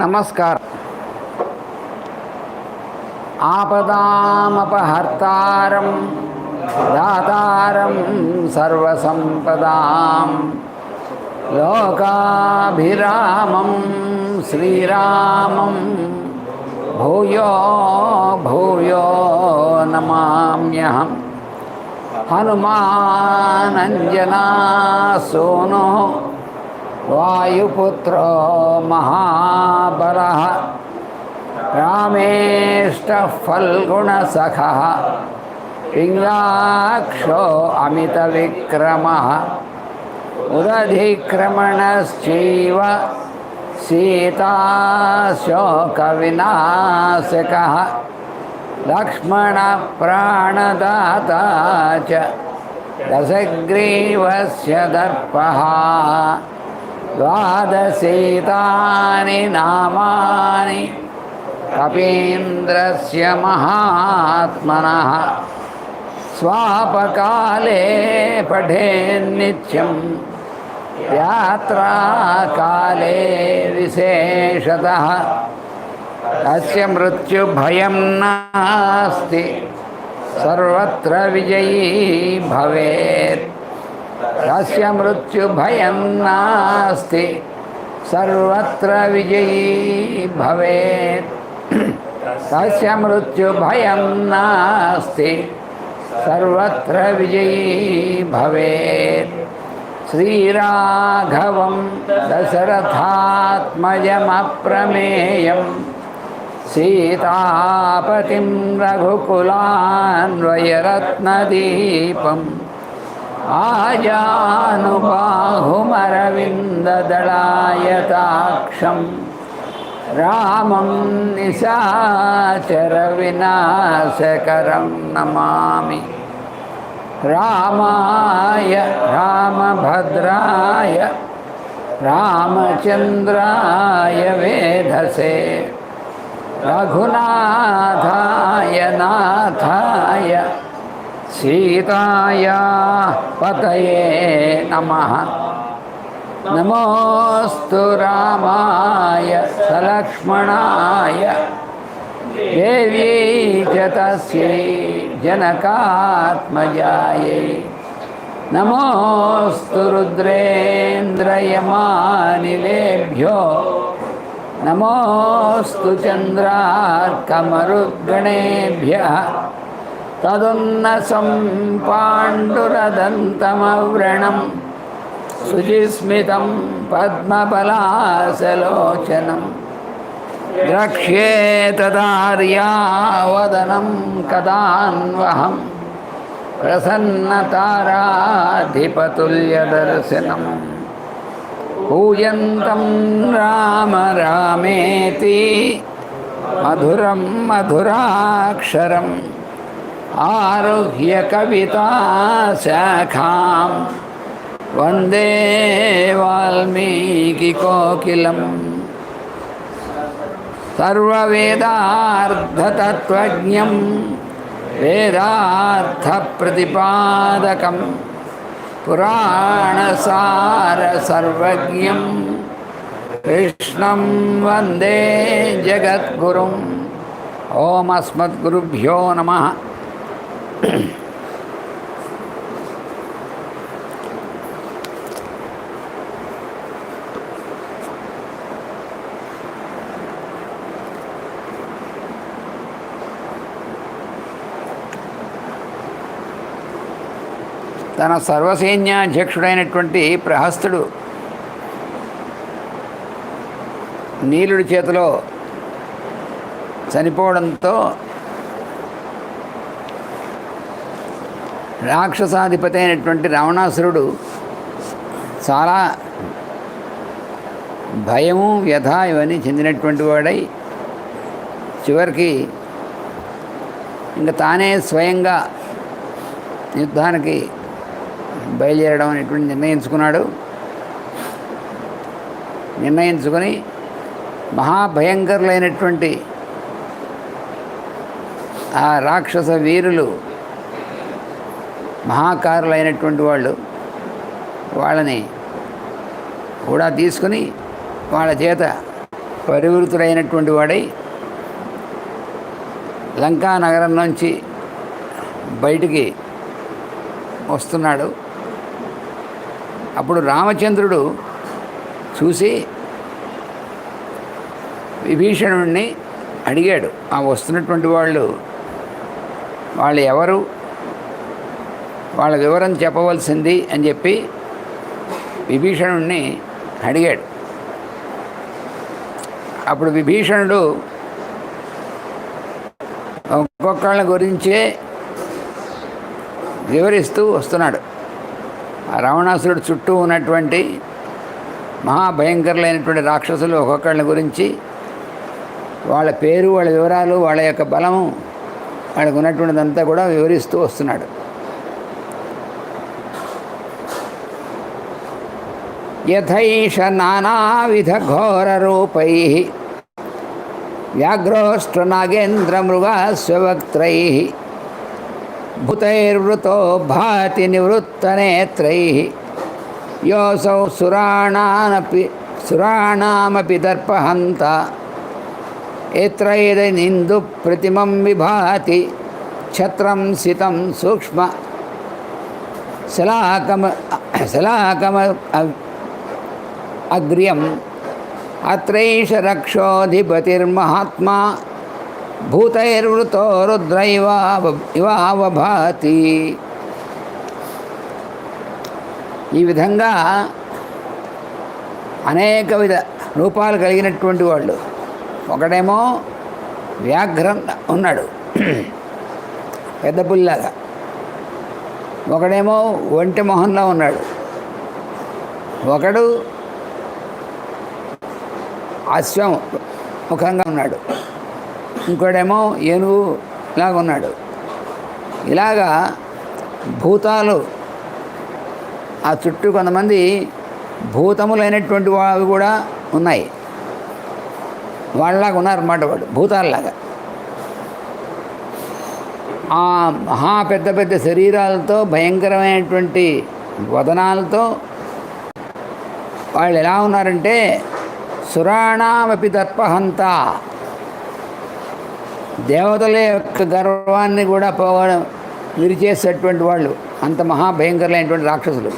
నమస్కారం. ఆపదామపహర్తారం దాతారం సర్వసంపదాం లోకాభిరామం శ్రీరామం భూయో భూయో నమామ్యహం. హనుమానంజనా సూనో వాయుపుత్రో మహాబలః రామేష్టః ఫల్గుణసఖః పింగాక్షో అమితవిక్రమः ఉదధిక్రమణశ్చైవ సీతాశోకవినాశకः లక్ష్మణప్రాణదాతా చ దశగ్రీవస్య దర్పः. ద్వాదశేతాని నామాని కపీంద్రస్య మహాత్మనః స్వాపకాలే పఠేన్నిత్యం యాత్రాకాలే విశేషతః. తస్య మృత్యుభయం నాస్తి సర్వత్ర విజయీ భవేత్. తస్య మృత్యుభయం నాస్తి సర్వత్ర విజయీ భవేత్. తస్య మృత్యుభయం నాస్తి సర్వత్ర విజయీ భవేత్. శ్రీరాఘవం దశరథాత్మజమప్రమేయం సీతాపతిం రఘుకులాన్వయరత్నదీపం ఆజానుబాహుమరవిందదళాయతాక్షం రామం నిశాచరవినాశకరం నమామి. రామాయ రామభద్రాయ రామచంద్రాయ వేధసే రఘునాథాయ నాథాయ సీతాయా పతయే నమః. నమోస్తు రామాయ సలక్ష్మణాయ దేవ్యై చ తస్యై జనకాత్మజాయై. నమోస్తు రుద్రేంద్రయమానిలేభ్యో నమోస్తు చంద్రార్కమరుద్గణేభ్యః. తదున్నసం పాండురదంతమవ్రణం శుచిస్మితం పద్మపలాసలోచనం ద్రక్ష్యేతదార్యావదనం కదాన్వహం ప్రసన్నతారాధిపతుల్యదర్శనం. పూజంతం రామ రామేతి మధురం మధురాక్షరం ఆరుహ్య కవితాశాఖాం వందే వాల్మీకికోకిలం. సర్వవేదార్థతత్వజ్ఞం వేదార్థప్రతిపాదకం పురాణసారసర్వజ్ఞం కృష్ణం వందే జగద్గురుం. ఓం అస్మద్గురుభ్యో నమః. తన సర్వసైన్యాధ్యక్షుడైనటువంటి ప్రహస్తుడు నీలుడి చేతిలో చనిపోవడంతో రాక్షసాధిపతి అయినటువంటి రావణాసురుడు చాలా భయము వ్యధ ఇవన్నీ చెందినటువంటి వాడై చివరికి ఇంకా తానే స్వయంగా యుద్ధానికి బయలుదేరడం అనేటువంటి నిర్ణయించుకొని మహాభయంకరులైనటువంటి ఆ రాక్షస వీరులు మహాకారులైనటువంటి వాళ్ళని కూడా తీసుకుని వాళ్ళ చేత పరివృతుడైనటువంటి వాడై లంకా నగరం నుంచి బయటికి వస్తున్నాడు. అప్పుడు రామచంద్రుడు చూసి విభీషణుడిని అడిగాడు, ఆ వస్తున్నటువంటి వాళ్ళు ఎవరు, వాళ్ళ వివరం చెప్పవలసింది అని చెప్పి విభీషణుడిని అడిగాడు. అప్పుడు విభీషణుడు ఒక్కొక్కళ్ళ గురించే వివరిస్తూ వస్తున్నాడు. ఆ రావణాసురుడు చుట్టూ ఉన్నటువంటి మహాభయంకరులైనటువంటి రాక్షసులు ఒక్కొక్కళ్ళ గురించి వాళ్ళ పేరు, వాళ్ళ వివరాలు, వాళ్ళ యొక్క బలము, వాళ్ళకు ఉన్నటువంటిదంతా కూడా వివరిస్తూ వస్తున్నాడు. యథైష నానావిధ ఘోర రూపై వ్యాఘ్రోష్ట్ర నాగేంద్ర మృగాస్వక్త్రై భూతైర్వృతో భాతి నివృత్తనేత్రై యోసౌ సురాణామపి దర్పహంత ఏత్రైదనిందు ప్రతిమం విభాతి ఛత్రం సితం సూక్ష్మ శలాకమ అగ్ర్యం అత్రైష రక్షోధిపతిర్మహాత్మా భూతైర్వృతో రుద్ర ఇవావభాతి. ఈ విధంగా అనేక విధ రూపాలు కలిగినటువంటి వాళ్ళు, ఒకడేమో వ్యాఘ్రం ఉన్నాడు పెద్ద పుల్లాగా, ఒకడేమో ఒంటె మొహంలో ఉన్నాడు, ఒకడు అశ్వం ముఖంగా ఉన్నాడు, ఇంకోడేమో ఏనుగు లాగా ఉన్నాడు. ఇలాగా భూతాలు ఆ చుట్టూ కొంతమంది భూతములైనటువంటి వారు కూడా ఉన్నాయి. వాళ్ళలాగా ఉన్నారన్నమాట, వాడు భూతాలలాగా. ఆ మహా పెద్ద పెద్ద శరీరాలతో, భయంకరమైనటువంటి వదనాలతో వాళ్ళు ఎలా ఉన్నారంటే సురాణామపి దర్పహంత, దేవతల యొక్క గర్వాన్ని కూడా విరిచేసేటువంటి వాళ్ళు, అంత మహాభయంకరమైనటువంటి రాక్షసులు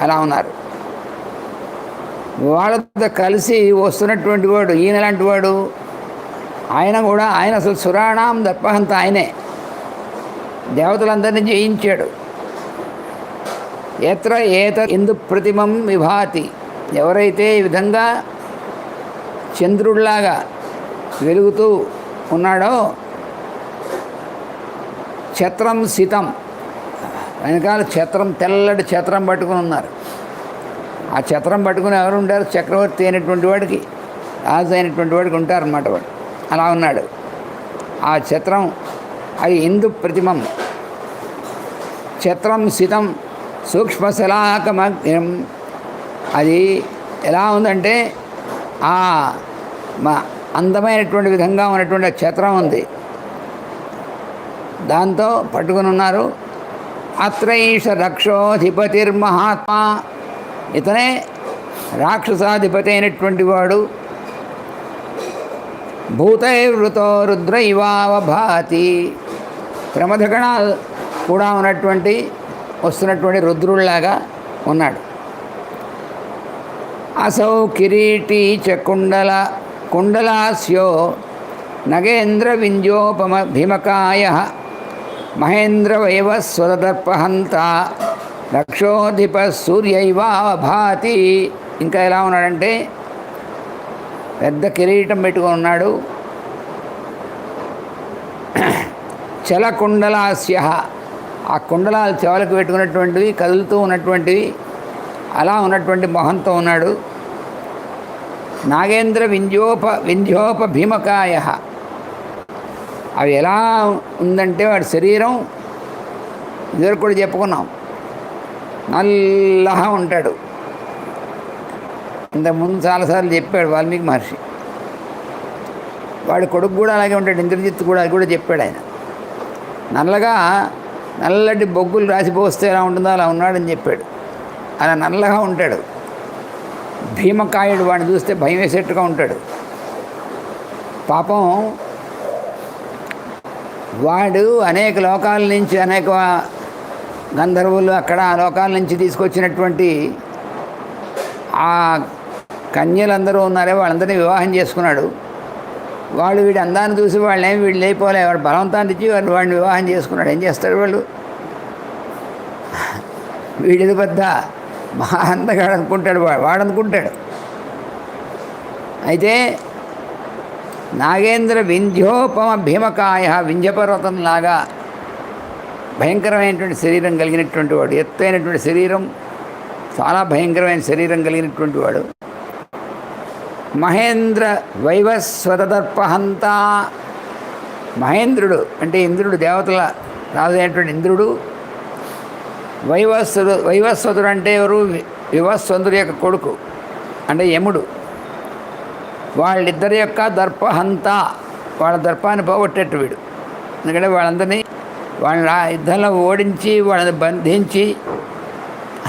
అలా ఉన్నారు. వాళ్ళతో కలిసి వస్తున్నటువంటి వాడు ఈయన లాంటి వాడు, ఆయన అసలు సురాణం దర్పహంత, ఆయనే దేవతలందరినీ జయించాడు. ఇందు ప్రతిమం విభాతి, ఎవరైతే ఈ విధంగా చంద్రుడిలాగా వెలుగుతూ ఉన్నాడో, ఛత్రం సితం, వెనకాల ఛత్రం, తెల్లటి ఛత్రం పట్టుకుని ఉన్నారు. ఆ ఛత్రం పట్టుకుని ఎవరు ఉంటారు? చక్రవర్తి అయినటువంటి వాడికి, రాజు అయినటువంటి వాడికి ఉంటారన్నమాట. వాడు అలా ఉన్నాడు. ఆ ఛత్రం అది ఇందు ప్రతిమం, ఛత్రం సితం సూక్ష్మశలాకమగ్రం. అది ఎలా ఉందంటే అందమైనటువంటి విధంగా ఉన్నటువంటి ఛత్రం ఉంది, దాంతో పట్టుకుని ఉన్నారు. అత్రైష రక్షోధిపతిర్మహాత్మా, ఇతనే రాక్షసాధిపతి అయినటువంటి వాడు. భూతైర్వృతో రుద్ర ఇవావభాతి, ప్రమథగణాలు కూడా ఉన్నటువంటి వస్తున్నటువంటి రుద్రుల్లాగా ఉన్నాడు. అసౌ కిరీటీ చ కుండలాస్యో నగేంద్ర వింజోపమ భీమకాయ మహేంద్ర వైవస్వదర్పహంత రక్షోధిప సూర్యైవావభాతి. ఇంకా ఎలా ఉన్నాడంటే పెద్ద కిరీటం పెట్టుకొని ఉన్నాడు. చలకుండలాస్య, ఆ కుండలాలు చెవులకు పెట్టుకున్నటువంటివి, కదులుతూ ఉన్నటువంటివి, అలా ఉన్నటువంటి మొహంతో ఉన్నాడు. నాగేంద్ర వింధ్యోప భీమకాయ, అవి ఎలా ఉందంటే వాడి శరీరం ఇదివరకు కూడా చెప్పుకున్నాం, నల్లగా ఉంటాడు. ఇంతకుముందు చాలాసార్లు చెప్పాడు వాల్మీకి మహర్షి. వాడి కొడుకు కూడా అలాగే ఉంటాడు, ఇంద్రజిత్తు కూడా, అది కూడా చెప్పాడు ఆయన. నల్లగా నల్లటి బొగ్గులు రాసిపోస్తే ఎలా ఉంటుందో అలా ఉన్నాడని చెప్పాడు. అలా నల్లగా ఉంటాడు. భీమకాయుడు వాడిని చూస్తే భయం వేసేట్టుగా ఉంటాడు. పాపం వాడు అనేక లోకాల నుంచి, అనేక గంధర్వులు అక్కడ ఆ లోకాల నుంచి తీసుకొచ్చినటువంటి ఆ కన్యలందరూ ఉన్నారే వాళ్ళందరినీ వివాహం చేసుకున్నాడు. వాళ్ళు వీడి అందాన్ని చూసి వాళ్ళేమి వీళ్ళు లేకపోలే, వాడు బలవంతాన్ని ఇచ్చి వాడిని వివాహం చేసుకున్నాడు. ఏం చేస్తాడు వాళ్ళు? వీడిది పెద్ద మహా అందగాడు అనుకుంటాడు, వాడు అనుకుంటాడు. అయితే నాగేంద్ర వింధ్యోపమ భీమకాయ, వింధ్యపర్వతంలాగా భయంకరమైనటువంటి శరీరం కలిగినటువంటి వాడు, ఎత్తైనటువంటి శరీరం, చాలా భయంకరమైన శరీరం కలిగినటువంటి వాడు. మహేంద్ర వైవస్వతదర్పహంత, మహేంద్రుడు అంటే ఇంద్రుడు, దేవతల రాజు అయినటువంటి ఇంద్రుడు. వైవస్వతుడు అంటే ఎవరు? వివస్వంతుడి యొక్క కొడుకు అంటే యముడు. వాళ్ళిద్దరి యొక్క దర్పహంత, వాళ్ళ దర్పాన్ని పోగొట్టేట్టు వీడు. ఎందుకంటే వాళ్ళందరినీ వాళ్ళని యుద్ధంలో ఓడించి వాళ్ళని బంధించి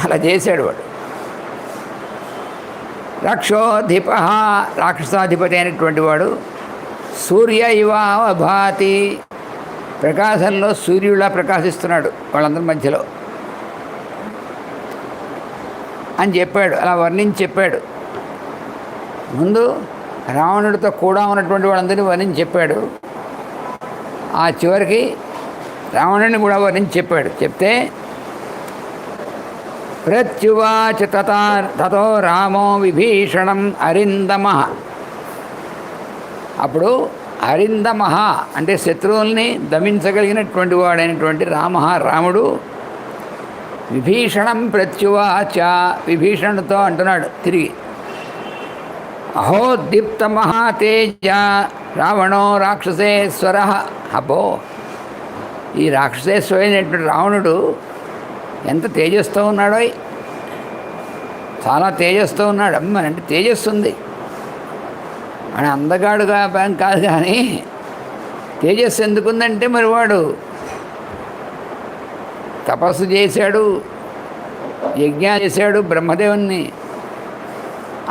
అలా చేశాడు వాడు. రక్షోధిప, రాక్షసాధిపతి అయినటువంటి వాడు. సూర్య ఇవ భాతి, ప్రకాశంలో సూర్యుడిలా ప్రకాశిస్తున్నాడు వాళ్ళందరి మధ్యలో అని చెప్పాడు. అలా వర్ణించి చెప్పాడు. ముందు రావణుడితో కూడా ఉన్నటువంటి వాళ్ళందరినీ వర్ణించి చెప్పాడు. ఆ చివరికి రావణుడిని కూడా వర్ణించి చెప్పాడు. చెప్తే ప్రత్యువాచ తతో రామో విభీషణం అరిందమ. అప్పుడు అరిందమ అంటే శత్రువుల్ని దమించగలిగినటువంటి వాడైనటువంటి రాముడు విభీషణం ప్రత్యువాచ, విభీషణుడితో అంటున్నాడు తిరిగి, అహో దీప్త మహాతేజ రావణో రాక్షసేశ్వర. అబ్బో, ఈ రాక్షసేశ్వరైనటువంటి రావణుడు ఎంత తేజస్తో ఉన్నాడో, చాలా తేజస్తో ఉన్నాడు. అంటే తేజస్సు ఉంది. మన అందగాడుగా కాదు కానీ తేజస్సు ఎందుకుందంటే మరి వాడు తపస్సు చేశాడు, యజ్ఞాలు చేశాడు, బ్రహ్మదేవుని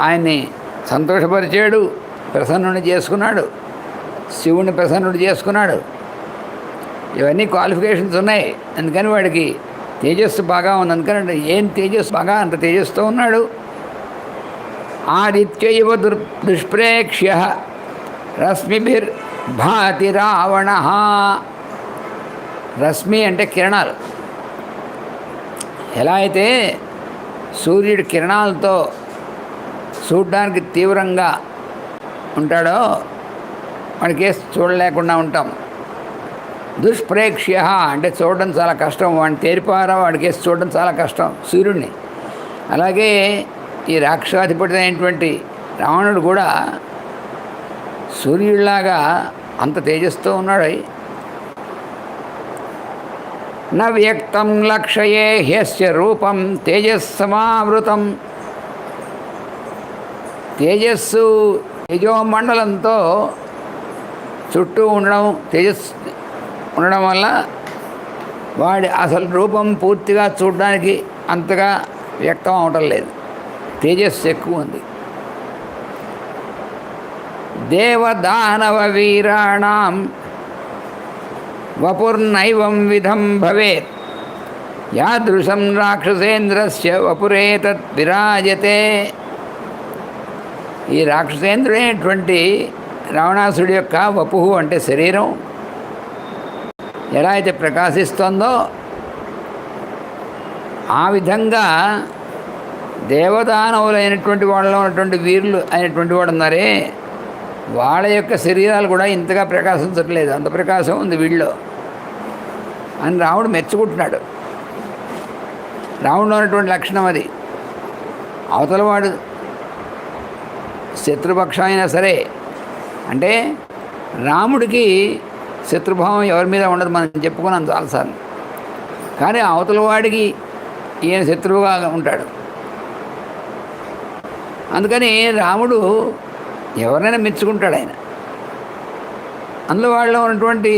ఆయన్ని సంతోషపరిచాడు, ప్రసన్నుని చేసుకున్నాడు, శివుని ప్రసన్నుడు చేసుకున్నాడు. ఇవన్నీ క్వాలిఫికేషన్స్ ఉన్నాయి. అందుకని వాడికి తేజస్సు బాగా ఉంది. అందుకని ఏం తేజస్సు బాగా అంత తేజస్సుతో ఉన్నాడు. ఆదిత్యైవ దుష్ప్రేక్ష్య రశ్మిభిర్భాతి రావణ. రశ్మి అంటే కిరణాలు. ఎలా అయితే సూర్యుడి కిరణాలతో చూడడానికి తీవ్రంగా ఉంటాడో వాడికి చూడలేకుండా ఉంటాం. దుష్ప్రేక్ష్య అంటే చూడడం చాలా కష్టం. వాడిని తేరిపారా వాడికి చూడడం చాలా కష్టం సూర్యుడిని. అలాగే ఈ రాక్షసాధిపతి అయినటువంటి రావణుడు కూడా సూర్యుడిలాగా అంత తేజస్తో ఉన్నాడు. న వ్యక్తం లక్ష్యే హ్యస్య రూపం తేజస్సమావృతం. తేజస్సు తేజోమండలంతో చుట్టూ ఉండడం, తేజస్సు ఉండడం వల్ల వాడి అసలు రూపం పూర్తిగా చూడడానికి అంతగా వ్యక్తం అవటం లేదు. తేజస్సు ఎక్కువ ఉంది. దేవదానవ వీరాణం వపుర్నైవం విధం భవేత్ యాదృశం రాక్షసేంద్రస్య వపురేతత్ విరాజతే. ఈ రాక్షసేంద్రుడైనటువంటి రావణాసుడి యొక్క వపుహు అంటే శరీరం ఎలా అయితే ప్రకాశిస్తోందో ఆ విధంగా దేవదానవులైనటువంటి వాళ్ళలో ఉన్నటువంటి వీరులు అయినటువంటి వాడు ఉన్నారే వాళ్ళ యొక్క శరీరాలు కూడా ఇంతగా ప్రకాశించట్లేదు. అంత ప్రకాశం ఉంది వీళ్ళలో అని రాముడు మెచ్చుకుంటున్నాడు. రాముడిలో ఉన్నటువంటి లక్షణం అది. అవతలవాడు శత్రుపక్షం అయినా సరే, అంటే రాముడికి శత్రుభావం ఎవరి మీద ఉండదు, మనం చెప్పుకున్నాం చాలాసార్లు. కానీ అవతల వాడికి ఈయన శత్రువుగా ఉంటాడు. అందుకని రాముడు ఎవరినైనా మెచ్చుకుంటాడు. ఆయన అందులో వాళ్ళలో ఉన్నటువంటి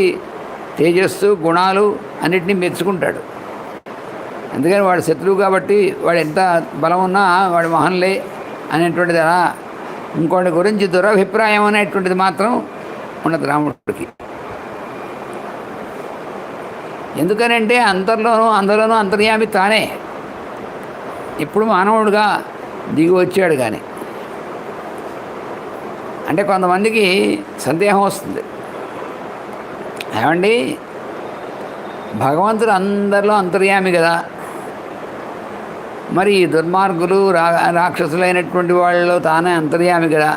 తేజస్సు గుణాలు అన్నిటినీ మెచ్చుకుంటాడు. అందుకని వాడు శత్రువు కాబట్టి వాడు ఎంత బలం ఉన్నా వాడు మహన్లే అనేటువంటిది అలా ఇంకోటి గురించి దురభిప్రాయం అనేటువంటిది మాత్రం ఉన్నది రాముడికి. ఎందుకనంటే అందరిలోనూ అంతర్యామి తానే. ఇప్పుడు మానవుడిగా దిగి వచ్చాడు. కానీ అంటే కొంతమందికి సందేహం వస్తుంది, ఏమండి భగవంతుడు అందరిలో అంతర్యామి కదా, మరి ఈ దుర్మార్గులు రాక్షసులైనటువంటి వాళ్ళలో తానే అంతర్యామి కదా,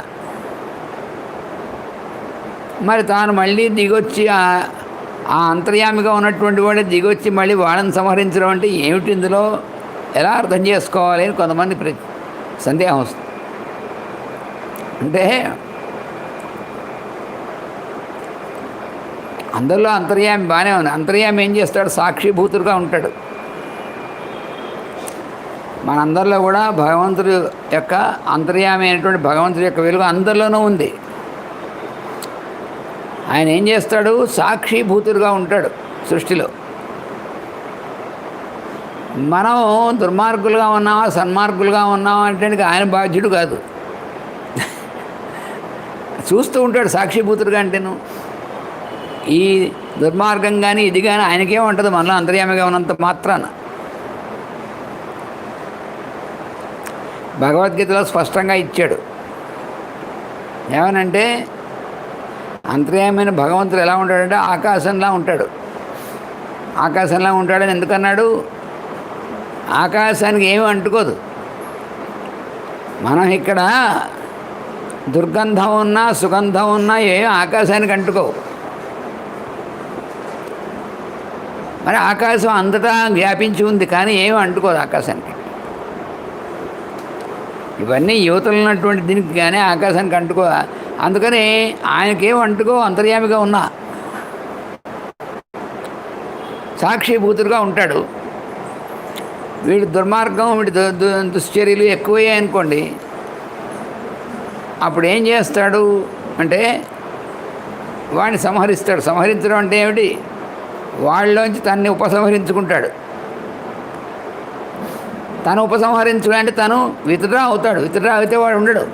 మరి తాను మళ్ళీ దిగొచ్చి ఆ అంతర్యామిగా ఉన్నటువంటి వాడే దిగొచ్చి మళ్ళీ వాళ్ళని సంహరించడం అంటే ఏమిటి, ఇందులో ఎలా అర్థం చేసుకోవాలి అని కొంతమంది సందేహం వస్తుంది. అంటే అందరిలో అంతర్యామి బాగానే ఉంది. అంతర్యామి ఏం చేస్తాడు? సాక్షిభూతుడుగా ఉంటాడు. మనందరిలో కూడా భగవంతుడి యొక్క అంతర్యామి అయినటువంటి భగవంతుడి యొక్క వెలుగు అందరిలోనూ ఉంది. ఆయన ఏం చేస్తాడు? సాక్షిభూతుడుగా ఉంటాడు సృష్టిలో. మనం దుర్మార్గులుగా ఉన్నామా సన్మార్గులుగా ఉన్నామా అంటే ఆయన బాధ్యుడు కాదు, చూస్తూ ఉంటాడు సాక్షిభూతుడుగా. అంటేను ఈ దుర్మార్గం కానీ ఇది కానీ ఆయనకేం ఉంటుంది, మనలో అంతర్యామిగా ఉన్నంత మాత్రాన. భగవద్గీతలో స్పష్టంగా ఇచ్చాడు. ఏమనంటే అంతర్యామైన భగవంతుడు ఎలా ఉంటాడంటే ఆకాశంలా ఉంటాడు. ఆకాశంలా ఉంటాడని ఎందుకన్నాడు? ఆకాశానికి ఏమీ అంటుకోదు. మనం ఇక్కడ దుర్గంధం ఉన్నా సుగంధం ఉన్నా ఏమీ ఆకాశానికి అంటుకోవు. మరి ఆకాశం అంతటా వ్యాపించి ఉంది, కానీ ఏమీ అంటుకోదు ఆకాశానికి. ఇవన్నీ యువతలు ఉన్నటువంటి దీనికి కానీ ఆకాశానికి అంటుకో. అందుకని ఆయనకేం అంటుకో, అంతర్యామిగా ఉన్నా సాక్షిభూతుడుగా ఉంటాడు. వీడి దుర్మార్గం, వీడి దుశ్చర్యలు ఎక్కువయ్యాయి అనుకోండి, అప్పుడు ఏం చేస్తాడు అంటే వాడిని సంహరిస్తాడు. సంహరించడం అంటే ఏమిటి? వాళ్ళలోంచి తన్ని ఉపసంహరించుకుంటాడు. తను ఉపసంహరించుకుని అంటే తను విత్డ్రా అవుతాడు. విత్డ్రా అయితే వాడు ఉండడు.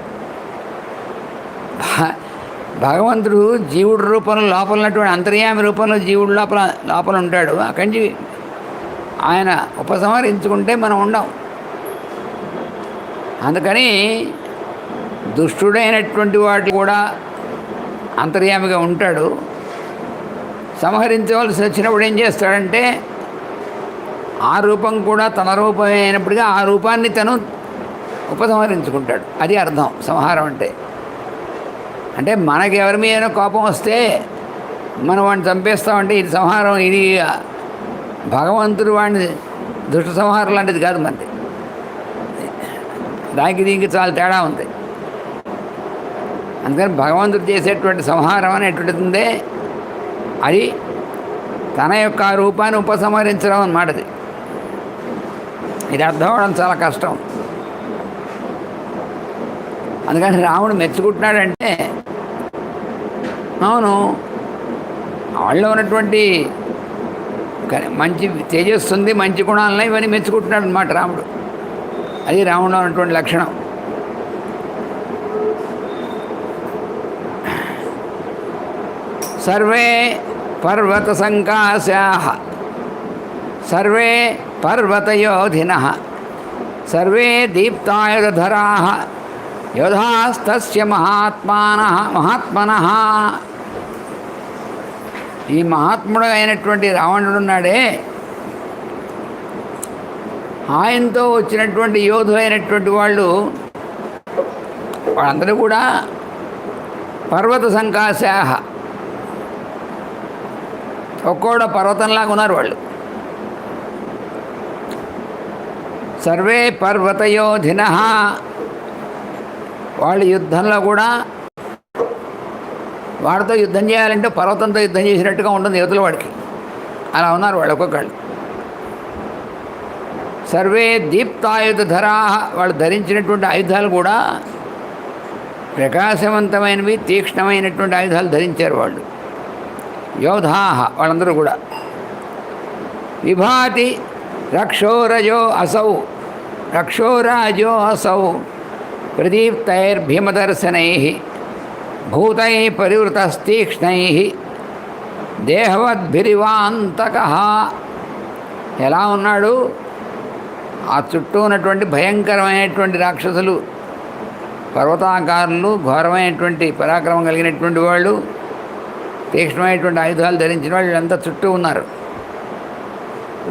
భగవంతుడు జీవుడి రూపంలో లోపల ఉన్నటువంటి అంతర్యామి రూపంలో జీవుడు లోపల ఉంటాడు. అక్కడి నుంచి ఆయన ఉపసంహరించుకుంటే మనం ఉండం. అందుకని దుష్టుడైనటువంటి వాడు కూడా అంతర్యామిగా ఉంటాడు. సంహరించవలసి వచ్చినప్పుడు ఏం చేస్తాడంటే ఆ రూపం కూడా తన రూపమే అయినప్పటికీ ఆ రూపాన్ని తను ఉపసంహరించుకుంటాడు. అది అర్థం సంహారం అంటే. అంటే మనకి ఎవరి మీద కోపం వస్తే మనం వాడిని చంపేస్తామంటే ఇది సంహారం. ఇది భగవంతుడు వాడిని దుష్ట సంహారం లాంటిది కాదు. మనది దానికి దీనికి చాలా తేడా ఉంది. అందుకని భగవంతుడు చేసేటువంటి సంహారం అనేటువంటిది ఉందే, అది తన యొక్క రూపాన్ని ఉపసంహరించడం అన్నమాట. ఇది అర్థం అవడం చాలా కష్టం. అందుకని రాముడు మెచ్చుకుంటున్నాడంటే అవును వాళ్ళలో ఉన్నటువంటి మంచి తేజస్సుంది, మంచి గుణాలని ఇవన్నీ మెచ్చుకుంటున్నాడు అన్నమాట రాముడు. అది రాముడిలో ఉన్నటువంటి లక్షణం. సర్వే పర్వత సంకాశాః సర్వే పర్వతయోధినః సర్వే దీప్తాయుధరాః యోధాస్తస్య మహాత్మనః. ఈ మహాత్ముడు అయినటువంటి రావణుడు ఉన్నాడే, ఆయనతో వచ్చినటువంటి యోధులైనటువంటి వాళ్ళందరూ కూడా పర్వత సంకాశాః, ఒక్కోడ పర్వతంలాగా ఉన్నారు వాళ్ళు. సర్వే పర్వతయోధినః, వాళ్ళు యుద్ధంలో కూడా వాడితో యుద్ధం చేయాలంటే పర్వతంతో యుద్ధం చేసినట్టుగా ఉంటుంది యువతల వాడికి. అలా ఉన్నారు వాళ్ళు ఒక్కొక్కళ్ళు. సర్వే దీప్తాయుధరాః, వాళ్ళు ధరించినటువంటి ఆయుధాలు కూడా ప్రకాశవంతమైనవి, తీక్ష్ణమైనటువంటి ఆయుధాలు ధరించారు వాళ్ళు. యోధాః, వాళ్ళందరూ కూడా. విభాతి రక్షోరాజో అసౌ ప్రదీప్తైర్భీమదర్శనై భూతై పరివృతస్తీక్ష్ణై దేహవద్భిరివాంతక. ఎలా ఉన్నాడు? ఆ చుట్టూ ఉన్నటువంటి భయంకరమైనటువంటి రాక్షసులు, పర్వతాకారులు, ఘోరమైనటువంటి పరాక్రమం కలిగినటువంటి వాళ్ళు, తీక్ష్ణమైనటువంటి ఆయుధాలు ధరించిన వాళ్ళు వీళ్ళంతా చుట్టూ ఉన్నారు.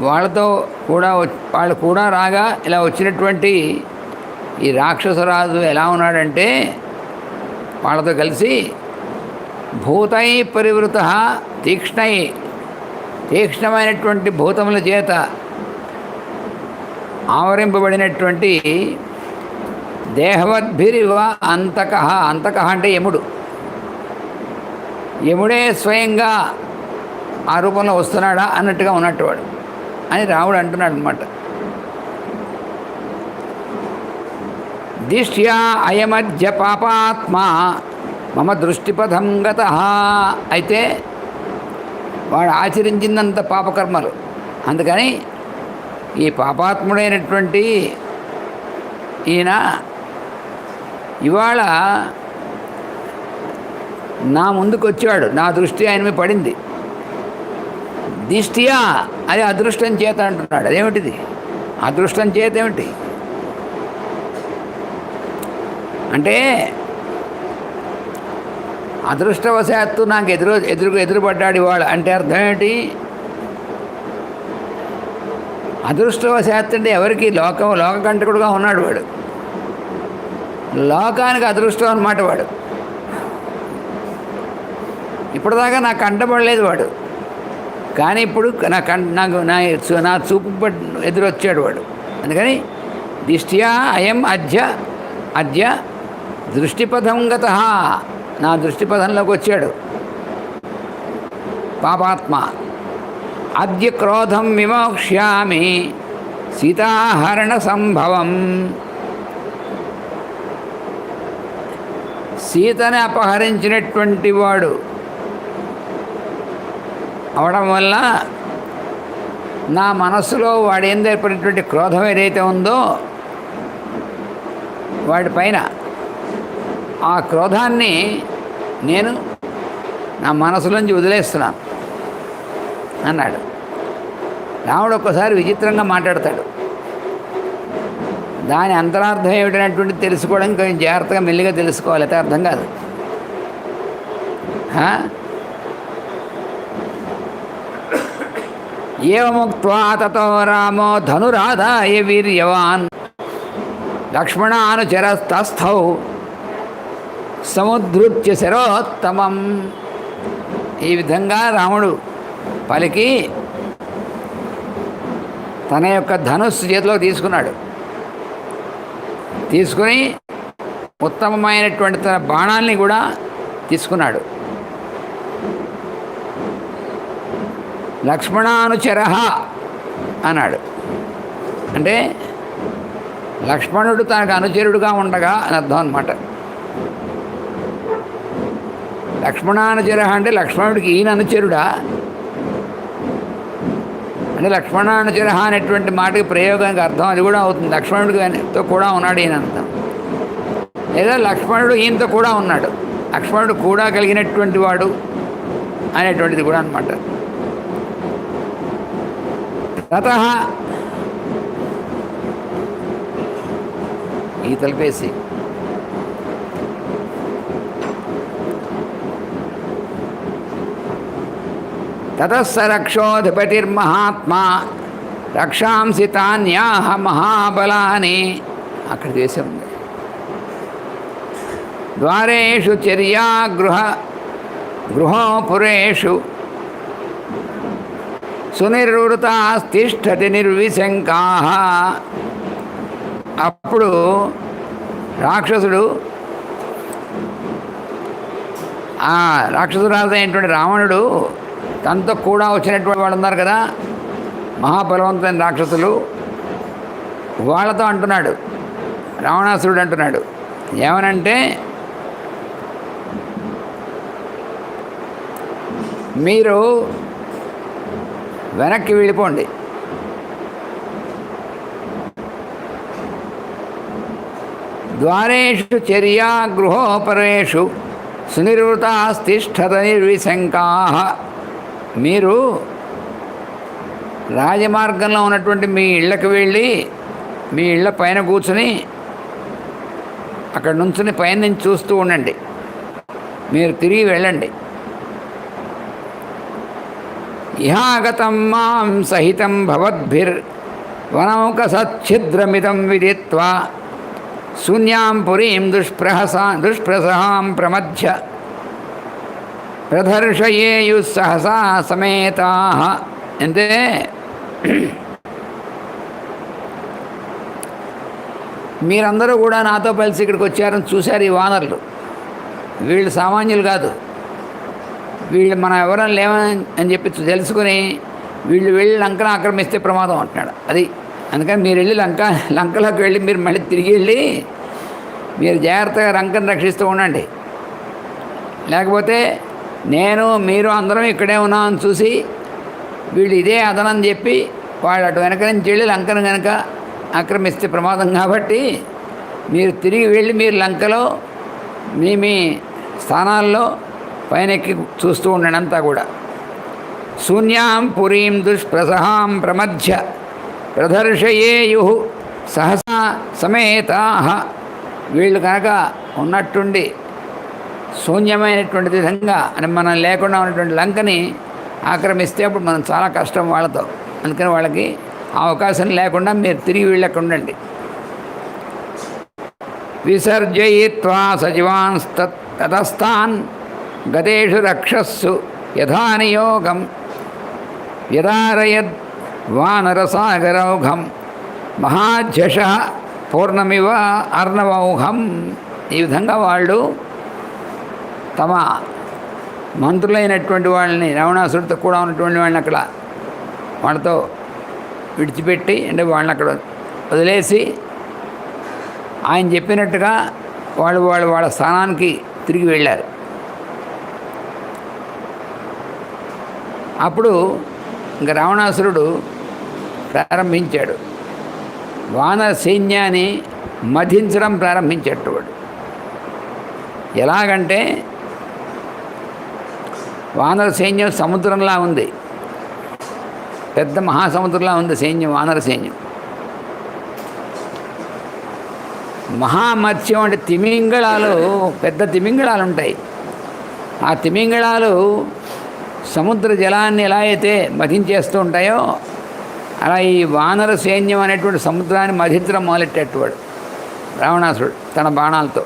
వాళ్ళు కూడా రాగా ఇలా వచ్చినటువంటి ఈ రాక్షసరాజు ఎలా ఉన్నాడంటే వాళ్ళతో కలిసి భూతై పరివృత తీక్ష్ణమైనటువంటి భూతముల చేత ఆవరింపబడినటువంటి దేహవద్భిరివ అంతక. అంటే యముడే స్వయంగా ఆ రూపంలో వస్తున్నాడా అన్నట్టుగా ఉన్నట్టు వాడు అని రాముడు అంటున్నాడు అనమాట. దిష్ట్యా అయమధ్య పాపాత్మ మమ దృష్టిపథం గతః. అయితే వాడు ఆచరించిందంత పాపకర్మలు, అందుకని ఈ పాపాత్ముడైనటువంటి ఈయన ఇవాళ నా ముందుకు వచ్చాడు, నా దృష్టి ఆయన మీద పడింది. దిష్టియా అది అదృష్టం చేత అంటున్నాడు. అదేమిటిది అదృష్టం చేత? ఏమిటి అంటే అదృష్టవశాత్తు నాకు ఎదురుపడ్డాడు ఇవాళ అంటే అర్థం ఏమిటి? అదృష్టవశాత్తు అంటే ఎవరికి? లోకకంటకుడుగా ఉన్నాడు వాడు, లోకానికి అదృష్టం అన్నమాట వాడు. ఇప్పటిదాకా నాకు కంటపడలేదు వాడు, కానీ ఇప్పుడు నా చూపు ఎదురొచ్చాడు వాడు. అందుకని దిష్ట్యా అయం అద్య దృష్టిపథం గతః, నా దృష్టిపథంలోకి వచ్చాడు పాపాత్మ. అద్య క్రోధం విమోక్ష్యామి సీతాహరణ సంభవం. సీతని అపహరించినటువంటి వాడు అవడం వల్ల నా మనస్సులో వాడు ఏం ఏర్పడినటువంటి క్రోధం ఏదైతే ఉందో వాడిపైన, ఆ క్రోధాన్ని నేను నా మనసులోంచి వదిలేస్తున్నాను అన్నాడు. రాముడు ఒక్కసారి విచిత్రంగా మాట్లాడతాడు. దాని అంతరార్థం ఏమిటనేటువంటిది తెలుసుకోవడానికి కొంచెం జాగ్రత్తగా మెల్లిగా తెలుసుకోవాలి, అయితే అర్థం కాదు. ఏవముక్త్వా తతో రామో ధనురాధాయ వీర్యవాన్ లక్ష్మణానుచరస్తస్థౌ సముద్ధృత్య శరోత్తమం. ఈ విధంగా రాముడు పలికి తన యొక్క ధనుస్సు చేతిలో తీసుకున్నాడు. తీసుకుని ఉత్తమమైనటువంటి తన బాణాల్ని కూడా తీసుకున్నాడు. లక్ష్మణానుచర అన్నాడు. అంటే లక్ష్మణుడు తనకు అనుచరుడుగా ఉండగా అని అర్థం అన్నమాట. లక్ష్మణానుచర అంటే లక్ష్మణుడికి ఈయన అనుచరుడా అంటే లక్ష్మణానుచర అనేటువంటి మాటకి ప్రయోగానికి అర్థం అది కూడా అవుతుంది. లక్ష్మణుడితో కూడా ఉన్నాడు ఈయన అర్థం, లేదా లక్ష్మణుడు ఈయనతో కూడా ఉన్నాడు, లక్ష్మణుడు కూడా కలిగినటువంటి వాడు అనేటువంటిది కూడా అన్నమాట. తతః ఈ తలపేసి తతస్స రక్షోధిపతిర్మహాత్మా రక్షాంసి తాన్యాహ మహాబలాని. అక్కడ చేసే ఉంది. ద్వారేషు గృహోపురేషు సునిర్వృతాస్తిష్ఠతి నిర్విశంకాః. అప్పుడు రాక్షసుడు, ఆ రాక్షసురాజు అయినటువంటి రావణుడు తనతో కూడా వచ్చినటువంటి వాళ్ళు ఉన్నారు కదా, మహాబలవంతమైన రాక్షసులు, వాళ్ళతో అంటున్నాడు, రావణాసురుడు అంటున్నాడు ఏమనంటే, మీరు వెనక్కి వెళ్ళిపోండి, ద్వారేషు చర్యా గృహోపరేషు సునివృతాస్తిష్ఠత నిర్విశంకా. మీరు రాజమార్గంలో ఉన్నటువంటి మీ ఇళ్ళకి వెళ్ళి మీ ఇళ్ళ పైన కూర్చుని అక్కడ నుంచుని పైన నుంచి చూస్తూ ఉండండి. మీరు తిరిగి వెళ్ళండి. ఇహాగతం మాం సహితం భవద్భిర్వనౌక సచ్ఛిద్రమిదం విదిత్వా శూన్యాం పురీం దుష్ప్రసహాం ప్రమధ్య ప్రదర్శయేయు సహసా సమేతా. అంటే మీరందరూ కూడా నాతో కలిసి ఇక్కడికి వచ్చారని చూశారు ఈ వానరులు. వీళ్ళు సామాన్యులు కాదు. వీళ్ళు మనం ఎవరైనా లేవని అని చెప్పి తెలుసుకుని వీళ్ళు వెళ్ళి లంకను ఆక్రమిస్తే ప్రమాదం అంటున్నాడు. అది అందుకని మీరు వెళ్ళి లంకలోకి వెళ్ళి మీరు మళ్ళీ తిరిగి వెళ్ళి మీరు జాగ్రత్తగా లంకను రక్షిస్తూ ఉండండి. లేకపోతే నేను మీరు అందరం ఇక్కడే ఉన్నామని చూసి వీళ్ళు ఇదే అదనని చెప్పి వాళ్ళు అటు వెనక నుంచి వెళ్ళి లంకను కనుక ఆక్రమిస్తే ప్రమాదం. కాబట్టి మీరు తిరిగి వెళ్ళి మీరు లంకలో మీ మీ స్థానాల్లో పైనెక్కి చూస్తూ ఉండండి అంతా కూడా. శూన్యాం పురీం దుష్ప్రసహాం ప్రమధ్య ప్రదర్శయేయు సహసా సమేతా. వీళ్ళు కనుక ఉన్నట్టుండి శూన్యమైనటువంటి విధంగా అని మనం లేకుండా ఉన్నటువంటి లంకని ఆక్రమిస్తే అప్పుడు మనం చాలా కష్టం వాళ్ళతో. అందుకని వాళ్ళకి అవకాశం లేకుండా మీరు తిరిగి వెళ్ళక ఉండండి. విసర్జయిత్వా సజీవాన్ తతస్థాన్ గతేషు రక్షస్సు యథా నియోగం యదారయద్ వానరసాగరౌఘం మహాధ్యష పూర్ణమివ అర్ణవౌఘం. ఈ విధంగా వాళ్ళు తమ మంత్రులైనటువంటి వాళ్ళని రావణాసుడితో కూడా ఉన్నటువంటి వాళ్ళని అక్కడ వాళ్ళతో విడిచిపెట్టి అంటే వాళ్ళని అక్కడ వదిలేసి ఆయన చెప్పినట్టుగా వాళ్ళ స్థానానికి తిరిగి వెళ్ళారు. అప్పుడు ఇంకా రావణాసురుడు ప్రారంభించాడు వానర సైన్యాన్ని మధించడం ప్రారంభించాడు. వాడు ఎలాగంటే వానర సైన్యం సముద్రంలా ఉంది, పెద్ద మహాసముద్రంలా ఉంది సైన్యం, వానర సైన్యం. మహామత్స్యం అంటే తిమింగళాలు, పెద్ద తిమింగళాలు ఉంటాయి. ఆ తిమింగళాలు సముద్ర జలాన్ని ఎలా అయితే మధించేస్తూ ఉంటాయో అలా ఈ వానర సైన్యం అనేటువంటి సముద్రాన్ని మధించడం మొదలెట్టేటవాడు రావణాసురుడు తన బాణాలతో.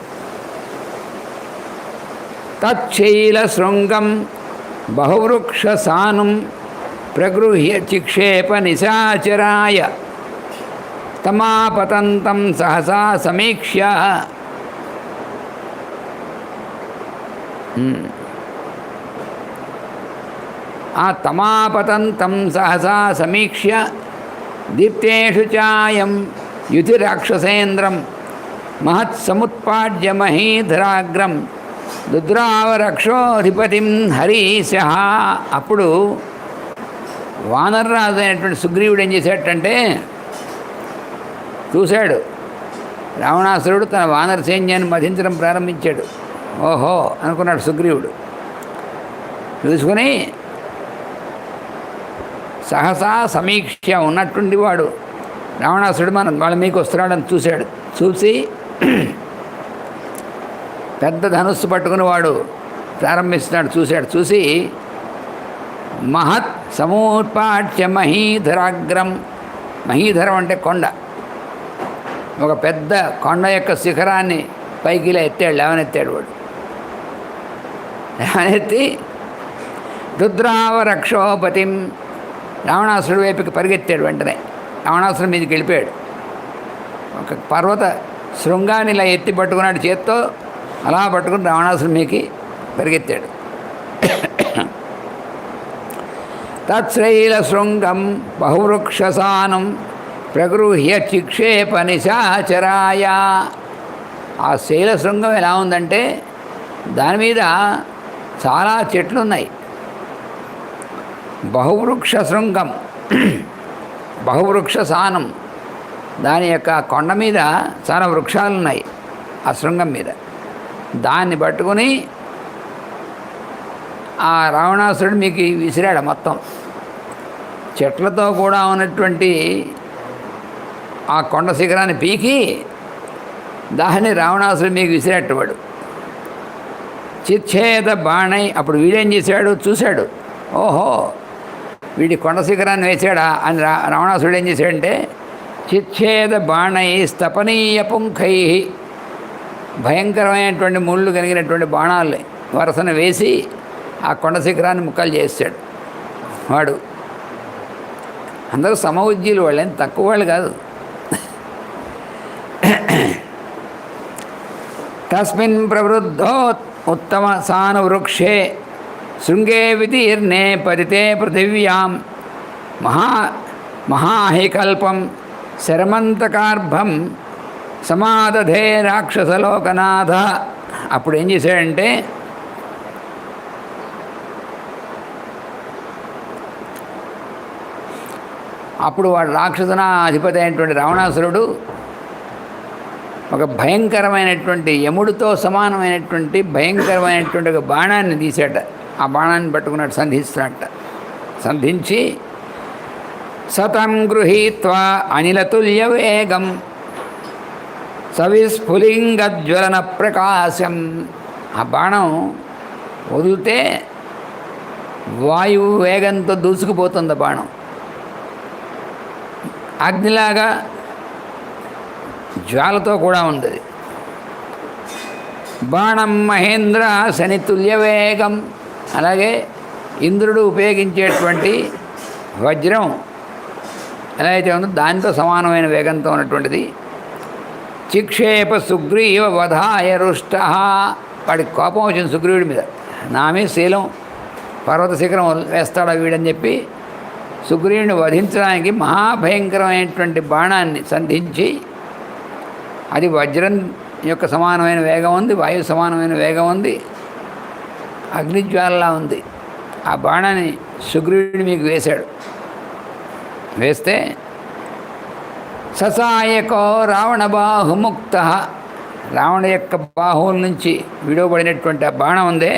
తచ్చైల శృంగం బహువృక్ష సానుం ప్రగృహ్య చిక్షేప నిశాచరాయ తమాపతంతం సహసా సమీక్ష్య. ఆ తమాపతంతం సహసా సమీక్ష్య దీప్తేషు చాయం యుతి రాక్షసేంద్రం మహత్సముత్పాడ్య మహీధరాగ్రం దుద్రావరక్షోధిపతిం హరీశ. అప్పుడు వానరరాజు అయినటువంటి సుగ్రీవుడు ఏం చేశాడంటే చూశాడు రావణాసురుడు తన వానర సైన్యాన్ని మధించడం ప్రారంభించాడు. ఓహో అనుకున్నాడు సుగ్రీవుడు. చూసుకుని సహసా సమీక్ష ఉన్నట్టుండి వాడు రావణాసురుడు వాళ్ళ మీకు వస్తున్నాడని చూశాడు. చూసి పెద్ద ధనుస్సు పట్టుకుని వాడు ప్రారంభిస్తున్నాడు. చూసి మహత్ సమూత్పాట్య మహీధరాగ్రం. మహీధరం అంటే కొండ, ఒక పెద్ద కొండ యొక్క శిఖరాన్ని పైకి ఇలా ఎత్తాడు, లేవనెత్తాడు వాడు. లేవనెత్తి రుద్రావరక్షోపతిం రావణాసురుడి వైపుకి పరిగెత్తాడు. వెంటనే రావణాసురుడి మీదకి వెళ్ళిపోయాడు. ఒక పర్వత శృంగాన్ని ఇలా ఎత్తి పట్టుకున్నాడు చేత్తో, అలా పట్టుకుని రావణాసురుడి మీదకి పరిగెత్తాడు. తత్శ్రైల శృంగం బహువృక్షసానం ప్రగృహ్య చిక్షేప నిశాచరాయ. ఆ శైల శృంగం ఎలా ఉందంటే దాని మీద చాలా చెట్లు ఉన్నాయి. బహువృక్ష శృంగం బహువృక్ష సానం, దాని యొక్క కొండ మీద చాలా వృక్షాలు ఉన్నాయి. ఆ శృంగం మీద. దాన్ని పట్టుకుని ఆ రావణాసురుడు మీకు విసిరాడు మొత్తం. చెట్లతో కూడా ఉన్నటువంటి ఆ కొండ శిఖరాన్ని పీకి దాన్ని రావణాసురుడు మీకు విసిరేటవాడు. చిచ్ఛేద బాణై. అప్పుడు వీడేం చేశాడు, చూశాడు, ఓహో వీడి కొండ శిఖరాన్ని వేసాడా అని. రావణాసురుడు ఏం చేశాడంటే చిచ్ఛేద బాణై స్తపనీయ పుంఖై, భయంకరమైనటువంటి ముళ్ళు కలిగినటువంటి బాణాలు వరసన వేసి ఆ కొండ శిఖరాన్ని ముక్కలు చేశాడు వాడు. అందరూ సమఉజ్జీలు, వాళ్ళేం తక్కువ వాళ్ళు కాదు. తస్మిన్ ప్రవృద్ధో ఉత్తమ సానువృక్షే శృంగే విదీర్ణే పరితే పృథివ్యాం మహాహికల్పం శరమంతకార్భం సమాదధే రాక్షసలోకనాథ. అప్పుడు ఏం చేశాడంటే అప్పుడు వాడు రాక్షసున అధిపతి అయినటువంటి రావణాసురుడు ఒక భయంకరమైనటువంటి యముడితో సమానమైనటువంటి భయంకరమైనటువంటి ఒక బాణాన్ని తీసాట. ఆ బాణాన్ని పట్టుకున్నట్టు సంధిస్తున్నట్ట. సంధించి సతం గృహీత్వా అనిలతుల్య వేగం సవిస్ఫులింగజ్వలన ప్రకాశం. ఆ బాణం వదిలితే వాయువు వేగంతో దూసుకుపోతుంది. బాణం అగ్నిలాగా జ్వాలతో కూడా ఉంది. బాణం మహేంద్ర శనితుల్య వేగం. అలాగే ఇంద్రుడు ఉపయోగించేటువంటి వజ్రం ఎలా అయితే ఉందో దానితో సమానమైన వేగంతో ఉన్నటువంటిది. చిక్షేప సుగ్రీవ వధాయ రుష్ట. వాడికి కోపం వచ్చింది సుగ్రీవుడి మీద. నామే శీలం పర్వత శిఖరం వేస్తాడా వీడని చెప్పి సుగ్రీవుని వధించడానికి మహాభయంకరమైనటువంటి బాణాన్ని సంధించి, అది వజ్రం యొక్క సమానమైన వేగం ఉంది, వాయు సమానమైన వేగం ఉంది, అగ్నిజ్వాలలా ఉంది. ఆ బాణాన్ని సుగ్రీవుడి మీకు వేశాడు. వేస్తే ససాయకో రావణ బాహుముక్త. రావణ యొక్క బాహువుల నుంచి విడవబడినటువంటి ఆ బాణం ఉందే,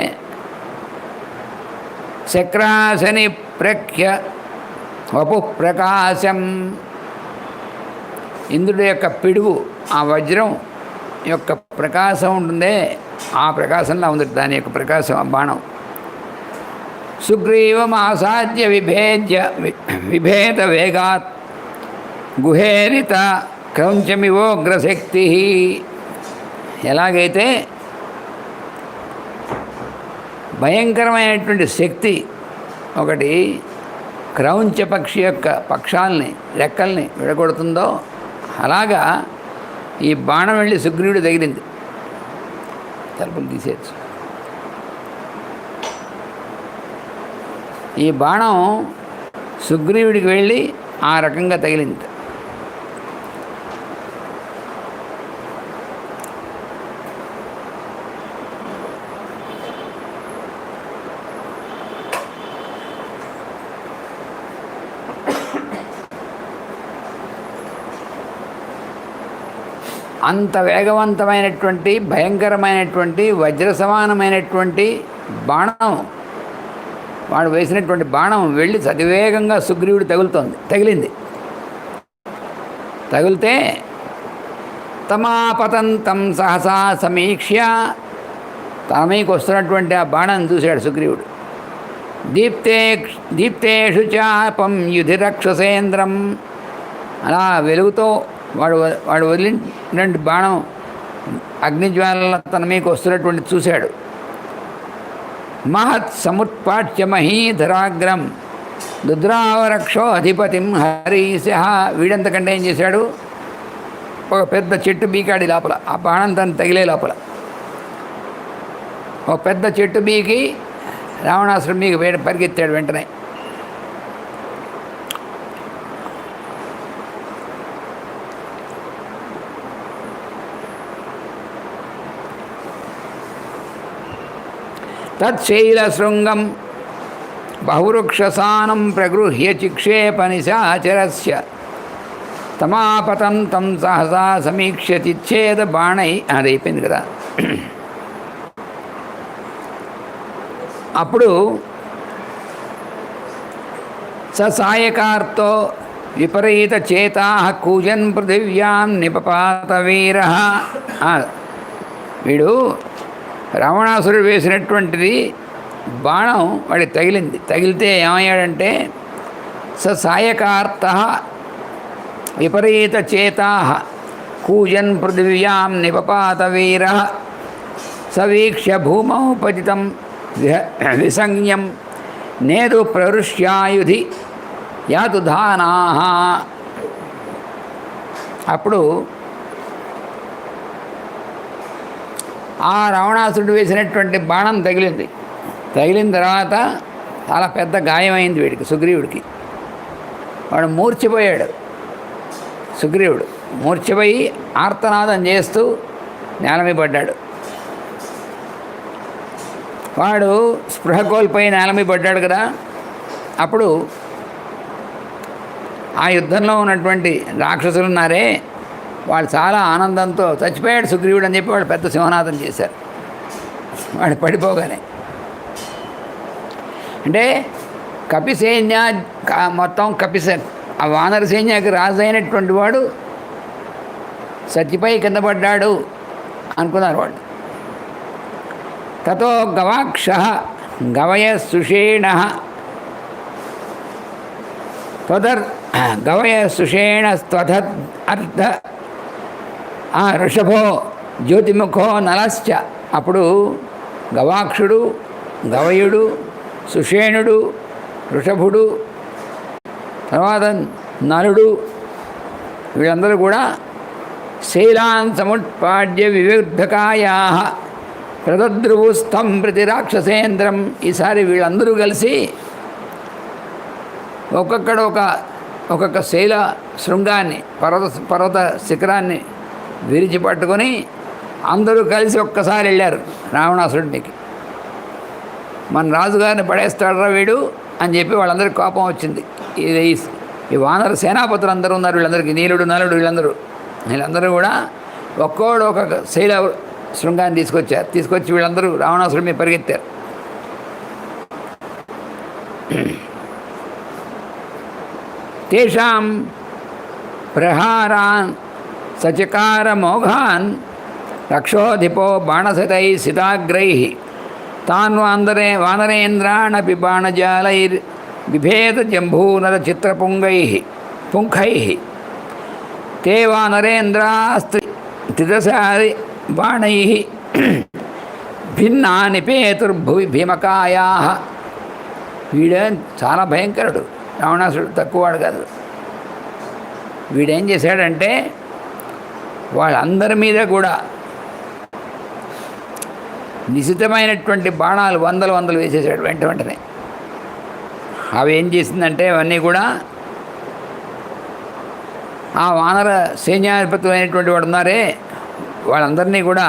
శక్రాసని ప్రఖ్య వపు ప్రకాశం. ఇంద్రుడి యొక్క పిడుగు, ఆ వజ్రం యొక్క ప్రకాశం ఉంటుందే, ఆ ప్రకాశంలా ఉంది దాని యొక్క ప్రకాశం, ఆ బాణం. సుగ్రీవమాసాద్య విభేద వేగాత్ గుహేరిత క్రౌంచమివోగ్రశక్తి. ఎలాగైతే భయంకరమైనటువంటి శక్తి ఒకటి క్రౌంచ పక్షి యొక్క పక్షాలని రెక్కల్ని విడగొడుతుందో అలాగా ఈ బాణం వెళ్ళి సుగ్రీవుడు తగిలింది. తలుపులు తీసేయచ్చు. ఈ బాణం సుగ్రీవుడికి వెళ్ళి ఆ రకంగా తగిలింది. అంత వేగవంతమైనటువంటి భయంకరమైనటువంటి వజ్ర సమానమైనటువంటి బాణం, వాడు వేసినటువంటి బాణం వెళ్ళి అతివేగంగా సుగ్రీవుడు తగిలింది. తగిలితే తమాపతంతం సహసా సమీక్ష్య, తన మీదకి వస్తున్నటువంటి ఆ బాణాన్ని చూశాడు సుగ్రీవుడు. దీప్తేషు చాపం యుధి రక్షసేంద్రం. అలా వెలుగుతో వాడు వదిలినటువంటి బాణం అగ్నిజ్వాల తన మీదకి వస్తున్నటువంటి చూశాడు. మహత్ సముత్పాట్య మహీధరాగ్రం దుద్రావరక్షో అధిపతిం హరీశ. వీడంతకంటే ఏం చేశాడు, ఒక పెద్ద చెట్టు బీకాడి లోపల, ఆ బాణం తను తగిలే లోపల ఒక పెద్ద చెట్టు బీకి రావణాసురుడు మీకు పరిగెత్తాడు వెంటనే. తత్శైలశృంగం బహువృక్షసానం ప్రగృహ్య చిక్షేప నిశాచరస్య తమాపతంతం సహసా సమీక్ష్యతిచ్ఛేద బాణై అది అయిపోయింది కదా. అప్పుడు సాయకార్తో విపరీత చేతా కూజన్ పృథివ్యాం నిపపాత వీర. వీడు రావణాసురుడు వేసినటువంటిది బాణం వాడికి తగిలింది. తగిలితే ఏమయ్యాడంటే సాయకార్త విపరీత చేతా కూజన్ పృథివ్యాం నిపపాత వీర సవీక్ష్య భూమౌ పతితం విసంజ్ఞం నేదు ప్రవృష్యాయుధి యాతుధానా. అప్పుడు ఆ రావణాసురుడు వేసినటువంటి బాణం తగిలింది. తగిలిన తర్వాత చాలా పెద్ద గాయమైంది వీడికి, సుగ్రీవుడికి. వాడు మూర్ఛపోయాడు. సుగ్రీవుడు మూర్ఛపోయి ఆర్తనాదం చేస్తూ నేల మీద పడ్డాడు. వాడు స్పృహ కోల్పోయి నేల మీద పడ్డాడు కదా. అప్పుడు ఆ యుద్ధంలో ఉన్నటువంటి రాక్షసులు ఉన్నారే, వాళ్ళు చాలా ఆనందంతో చచ్చిపోయాడు సుగ్రీవుడు అని చెప్పి వాళ్ళు పెద్ద సింహనాదం చేశారు. వాడు పడిపోగానే అంటే కపిసైన్య మొత్తం ఆ వానర సైన్యానికి రాజు అయినటువంటి వాడు చచ్చిపోయి కింద పడ్డాడు అనుకున్నారు వాళ్ళు. తతో గవాక్ష గవయ సుషేణ గవయ సుషేణ స్వధద్ అర్ధ ఋషభో జ్యోతిముఖో నలశ్చ. అప్పుడు గవాక్షుడు, గవయుడు, సుషేణుడు, ఋషభుడు, తర్వాత నలుడు వీళ్ళందరూ కూడా శైలాన్ సముత్పాడ్య వివిధకాయా ప్రదద్రువుస్థం ప్రతి రాక్షసేంద్రం. ఈసారి వీళ్ళందరూ కలిసి ఒక్కొక్క శైల శృంగాన్ని, పర్వత శిఖరాన్ని విరిచి పట్టుకొని అందరూ కలిసి ఒక్కసారి వెళ్ళారు రావణాసురుడికి. మన రాజుగారిని పడేస్తాడరా వీడు అని చెప్పి వాళ్ళందరికీ కోపం వచ్చింది. ఈ వానర సేనాపతులు అందరూ ఉన్నారు, వీళ్ళందరికీ నీలుడు, నలుడు, వీళ్ళందరూ కూడా ఒక్కోడు ఒక్కొక్క శైల శృంగాన్ని తీసుకొచ్చి వీళ్ళందరూ రావణాసురుడి మీద పరిగెత్తారు. తేషాం ప్రహారాన్ సచకార మోఘాన్ రక్షోధిపో బాణసతై సితాగ్రై తాన్ వానరేంద్రాణపి బాణజాలైర్ బిభేద జంభూనర చిత్రపుంగై పుంఖై తే వానరేంద్రాస్త్రిదశారి బాణై భిన్నాని పేతుర్భువి భీమకాయా. వీడే చాలా భయంకరుడు, రావణాసుడు తక్కువవాడు కాదు. వీడేం చేశాడంటే వాళ్ళందరి మీద కూడా నిశితమైనటువంటి బాణాలు వందలు వేసేసాడు వెంటనే. అవి ఏం చేసిందంటే అవన్నీ కూడా ఆ వానర సైన్యాధిపతులు అయినటువంటి వాడు ఉన్నారే వాళ్ళందరినీ కూడా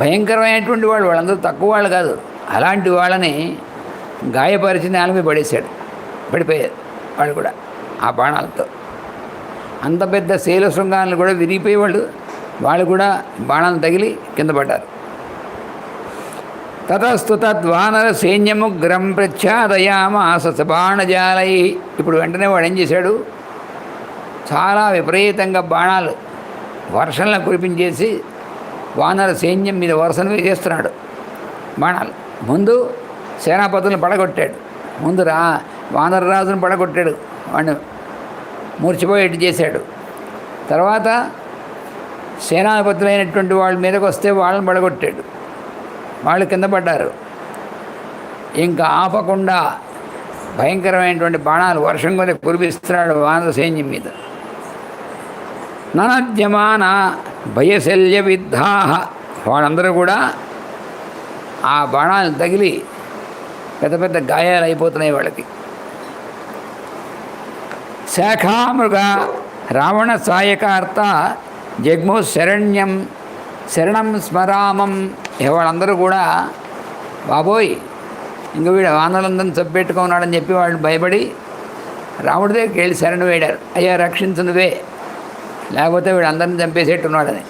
భయంకరమైనటువంటి వాళ్ళందరూ తక్కువ వాళ్ళు కాదు, అలాంటి వాళ్ళని గాయపరిచి నేల మీద పడిపోయారు వాళ్ళు కూడా ఆ బాణాలతో. అంత పెద్ద శైల శృంగాలను కూడా విరిగిపోయి వాళ్ళు కూడా బాణాలు తగిలి కింద పడ్డారు. తతస్తు తద్వానర సైన్యముగ్రం ప్రచ్ఛాదయామాస బాణజాలై. ఇప్పుడు వెంటనే వాడు ఏం చేశాడు, చాలా విపరీతంగా బాణాలు వర్షంలో కురిపించేసి వానర సైన్యం మీద వర్షం వేసేస్తున్నాడు బాణాలు. ముందు సేనాపతులను పడగొట్టాడు, ముందు వానర రాజును పడగొట్టాడు, వాడిని మూర్చిపోయేట్టు చేశాడు. తర్వాత సేనాపతులైనటువంటి వాళ్ళ మీదకి వస్తే వాళ్ళని పడగొట్టాడు, వాళ్ళు కింద పడ్డారు. ఇంకా ఆపకుండా భయంకరమైనటువంటి బాణాలు వర్షం కొని కురిపిస్తున్నాడు వానర సైన్యం మీద. ననద్యమాన భయశల్య విద్ధాహ. వాళ్ళందరూ కూడా ఆ బాణాలు తగిలి పెద్ద పెద్ద గాయాలు అయిపోతున్నాయి వాళ్ళకి. శాఖామృగ రావణ సాయకార్త జగ్ము శరణం స్మరామం. వాళ్ళందరూ కూడా బాబోయ్ ఇంక వీడు వానరులందరిని చంపెట్టుకున్నాడని చెప్పి వాళ్ళు భయపడి రాముడి దగ్గరికి వెళ్ళి శరణు వేడారు, అయ్యా రక్షించు నువ్వే, లేకపోతే వీడు అందరిని చంపేసేట్టున్నాడని.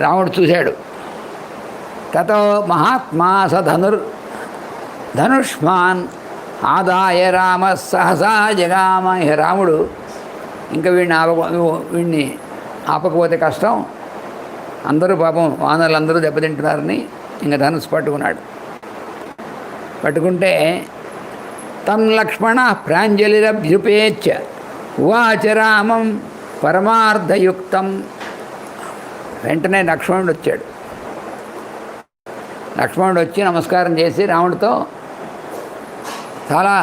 రాముడు చూశాడు. తతో మహాత్మా స ధనుష్మాన్ ఆదాయ రామ సహసా జగామ. ఇహ రాముడు ఇంకా వీడిని ఆపకపోతే కష్టం, అందరూ పాపం వానరులందరూ దెబ్బతింటున్నారని ఇంకా ధనుసు పట్టుకున్నాడు. పట్టుకుంటే తం లక్ష్మణ ప్రాంజలిరభ్యుపేచ్య ఉవాచ రామం పరమార్థయుక్తం. వెంటనే లక్ష్మణుడు వచ్చాడు. లక్ష్మణుడు వచ్చి నమస్కారం చేసి రాముడితో చాలా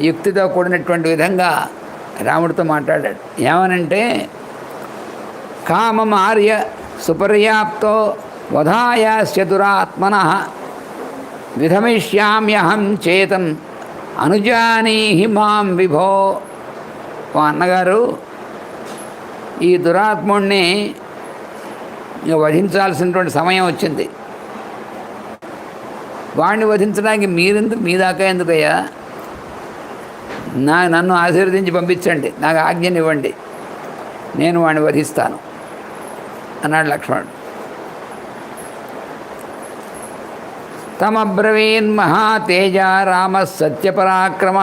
యుక్తితో కూడినటువంటి విధంగా రాముడితో మాట్లాడాడు. ఏమనంటే, కామమార్య సుపర్యాప్తో వధాయాస్య దురాత్మనః విధమిష్యామ్యహం చేతం అనుజానీహి మాం విభో. మా అన్నగారు ఈ దురాత్ముడిని వధించాల్సినటువంటి సమయం వచ్చింది. వాడిని వధించడానికి మీరెందుకు, మీ దాకా ఎందుకయ్యా, నన్ను ఆశీర్వదించి పంపించండి, నాకు ఆజ్ఞని ఇవ్వండి, నేను వాడిని వధిస్తాను అన్నాడు లక్ష్మణుడు. తమబ్రవీన్ మహాతేజ రామ సత్యపరాక్రమ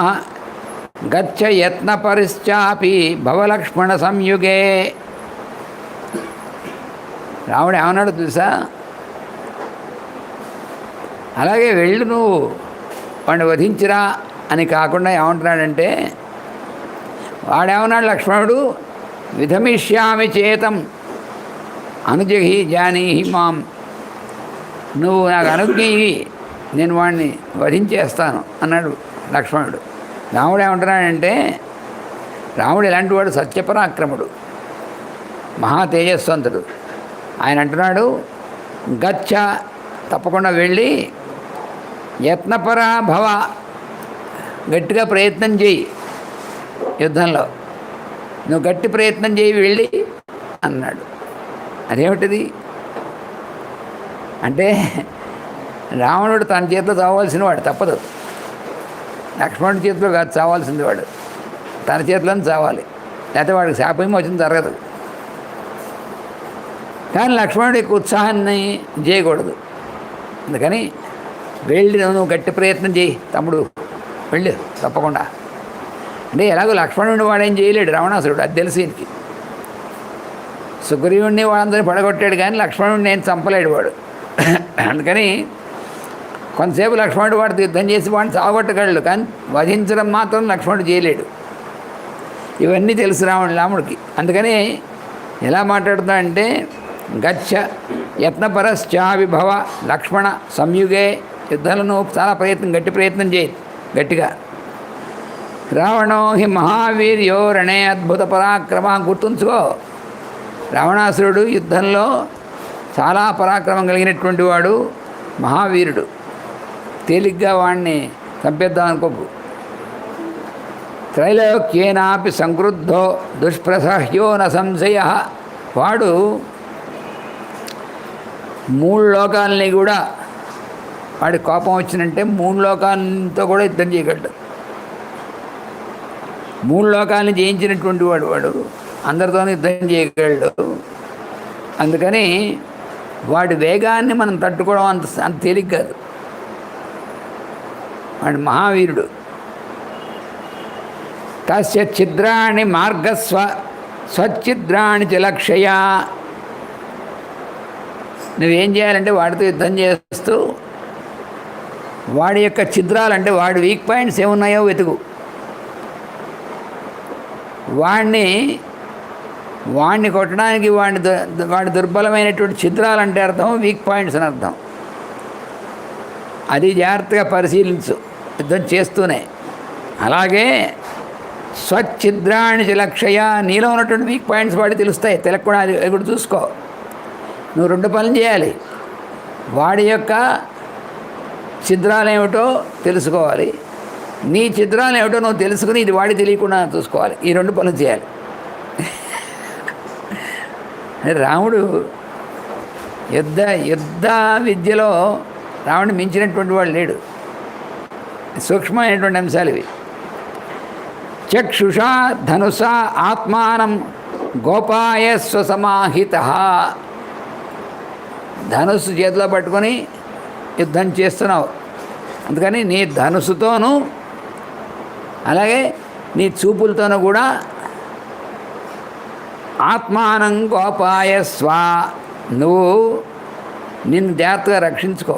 గచ్చ యత్న పరిశ్చాపి భవలక్ష్మణ సంయుగే. రాముడు ఏమన్నాడు తెలుసా? అలాగే వెళ్ళు, నువ్వు వాడిని వధించిరా అని కాకుండా ఏమంటున్నాడంటే, వాడేమన్నాడు లక్ష్మణుడు, విధమిష్యామి చేతం అనుజహి జానీహి మాం. నువ్వు నాకు అనుజ్ఞ, నేను వాడిని వధించేస్తాను అన్నాడు లక్ష్మణుడు. రాముడు ఏమంటున్నాడంటే, రాముడు ఎలాంటి వాడు, సత్యపరాక్రముడు, మహా తేజస్వంతుడు. ఆయన అంటున్నాడు, గచ్చ, తప్పకుండా వెళ్ళి, యత్నపరా భవ, గట్టిగా ప్రయత్నం చేయి, యుద్ధంలో నువ్వు గట్టి ప్రయత్నం చేయి వెళ్ళి అన్నాడు. అదేమిటిది అంటే, రావణుడు తన చేతిలో చావాల్సిన వాడు, తప్పదు. లక్ష్మణుడి చేతిలో కాదు చావాల్సింది, వాడు తన చేతిలోనే చావాలి, లేకపోతే వాడికి శాపం వచ్చింది జరగదు. కానీ లక్ష్మణుడి యొక్క ఉత్సాహాన్ని చేయకూడదు. అందుకని వెళ్ళి నువ్వు గట్టి ప్రయత్నం చేయి తమ్ముడు, వెళ్ళు తప్పకుండా. అంటే ఎలాగో లక్ష్మణుడిని వాడేం చేయలేడు రావణాసురుడు, అది తెలిసి ఈయనకి. సుగ్రీవుడిని వాళ్ళందరినీ పడగొట్టాడు కానీ లక్ష్మణుడిని నేను చంపలేడు వాడు. అందుకని కొంతసేపు లక్ష్మణుడు వాడితో యుద్ధం చేసి వాడిని చావగొట్టగలడు, కానీ వధించడం మాత్రం లక్ష్మణుడు చేయలేడు. ఇవన్నీ తెలుసు రాముడికి. అందుకని ఎలా మాట్లాడుతాడంటే, గచ్చ యత్నపరశ్చావిభవ లక్ష్మణ సంయుగే. యుద్ధంలో నువ్వు చాలా గట్టి ప్రయత్నం చేయి, గట్టిగా. రావణో హి మహావీర్యో రణే అద్భుత పరాక్రమ. గుర్తుంచుకో, రావణాసురుడు యుద్ధంలో చాలా పరాక్రమం కలిగినటువంటి వాడు, మహావీరుడు. తేలిగ్గా వాడిని చంపేద్దాం అనుకోకు. త్రైలోక్యేనాపి సంక్రుద్ధో దుష్ప్రసహ్యో న సంశయ. వాడు 3 లోకాలని కూడా, వాడి కోపం వచ్చినంటే 3 లోకాలతో కూడా యుద్ధం చేయగలడు. 3 లోకాలని జయించినటువంటి వాడు అందరితోనూ యుద్ధం చేయగలడు. అందుకని వాడి వేగాన్ని మనం తట్టుకోవడం అంత తేలిక కాదు. వాడు మహావీరుడు. తస్య ఛిద్రాణి మార్గస్వ స్వచ్ఛిద్రాణి చ లక్షయ. నువ్వేం చేయాలంటే వాడితో యుద్ధం చేస్తూ వాడి యొక్క ఛిద్రాలంటే వాడి వీక్ పాయింట్స్ ఏమున్నాయో వెతుకు. వాడిని కొట్టడానికి వాడి దుర్బలమైనటువంటి ఛిద్రాలంటే అర్థం వీక్ పాయింట్స్ అని అర్థం. అది జాగ్రత్తగా పరిశీలించు యుద్ధం చేస్తూనే. అలాగే స్వచ్ఛిద్రాణి చ లక్షయ. నీలో ఉన్నటువంటి వీక్ పాయింట్స్ వాడి తెలుస్తాయి, తెలకుండా అది కూడా చూసుకో. నువ్వు 2 పనులు చేయాలి. వాడి యొక్క ఛిద్రాలు ఏమిటో తెలుసుకోవాలి, నీ ఛిద్రాలు ఏమిటో నువ్వు తెలుసుకుని ఇది వాడి తెలియకుండా చూసుకోవాలి. ఈ 2 పనులు చేయాలి. రాముడు యుద్ధ విద్యలో రాముడిని మించినటువంటి వాడు లేడు. సూక్ష్మమైనటువంటి అంశాలు ఇవి. చక్షుషా ధనుషా ఆత్మానం గోపాయ స్వసమాహిత. ధనుస్సు చేతిలో పట్టుకొని యుద్ధం చేస్తున్నావు, అందుకని నీ ధనుసుతోనూ అలాగే నీ చూపులతోనూ కూడా ఆత్మానం గోపాయ స్వ, నువ్వు నిన్ను జాగ్రత్తగా రక్షించుకో.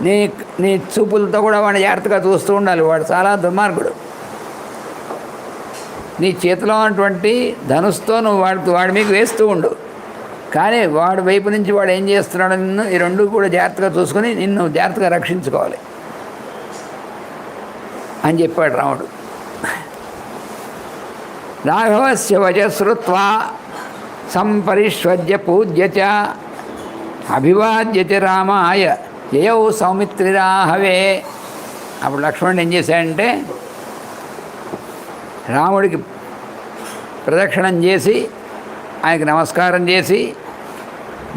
నీ నీ చూపులతో కూడా వాడిని జాగ్రత్తగా చూస్తూ ఉండాలి, వాడు చాలా దుర్మార్గుడు. నీ చేతిలో ఉన్నటువంటి ధనుస్తో నువ్వు వాడి మీకు వేస్తూ ఉండు, కానీ వాడి వైపు నుంచి వాడు ఏం చేస్తున్నాడో నిన్ను ఈ రెండు కూడా జాగ్రత్తగా చూసుకొని నిన్ను జాగ్రత్తగా రక్షించుకోవాలి అని చెప్పాడు రాముడు. రాఘవస్య వచశ్రుత్వా సంపరిష్వజ్య పూజ్య చ అభివాద్యతి రామాయ యయౌ సౌమిత్రిరాహవే. అప్పుడు లక్ష్మణుడు ఏం చేశాడంటే రాముడికి ప్రదక్షిణం చేసి ఆయనకి నమస్కారం చేసి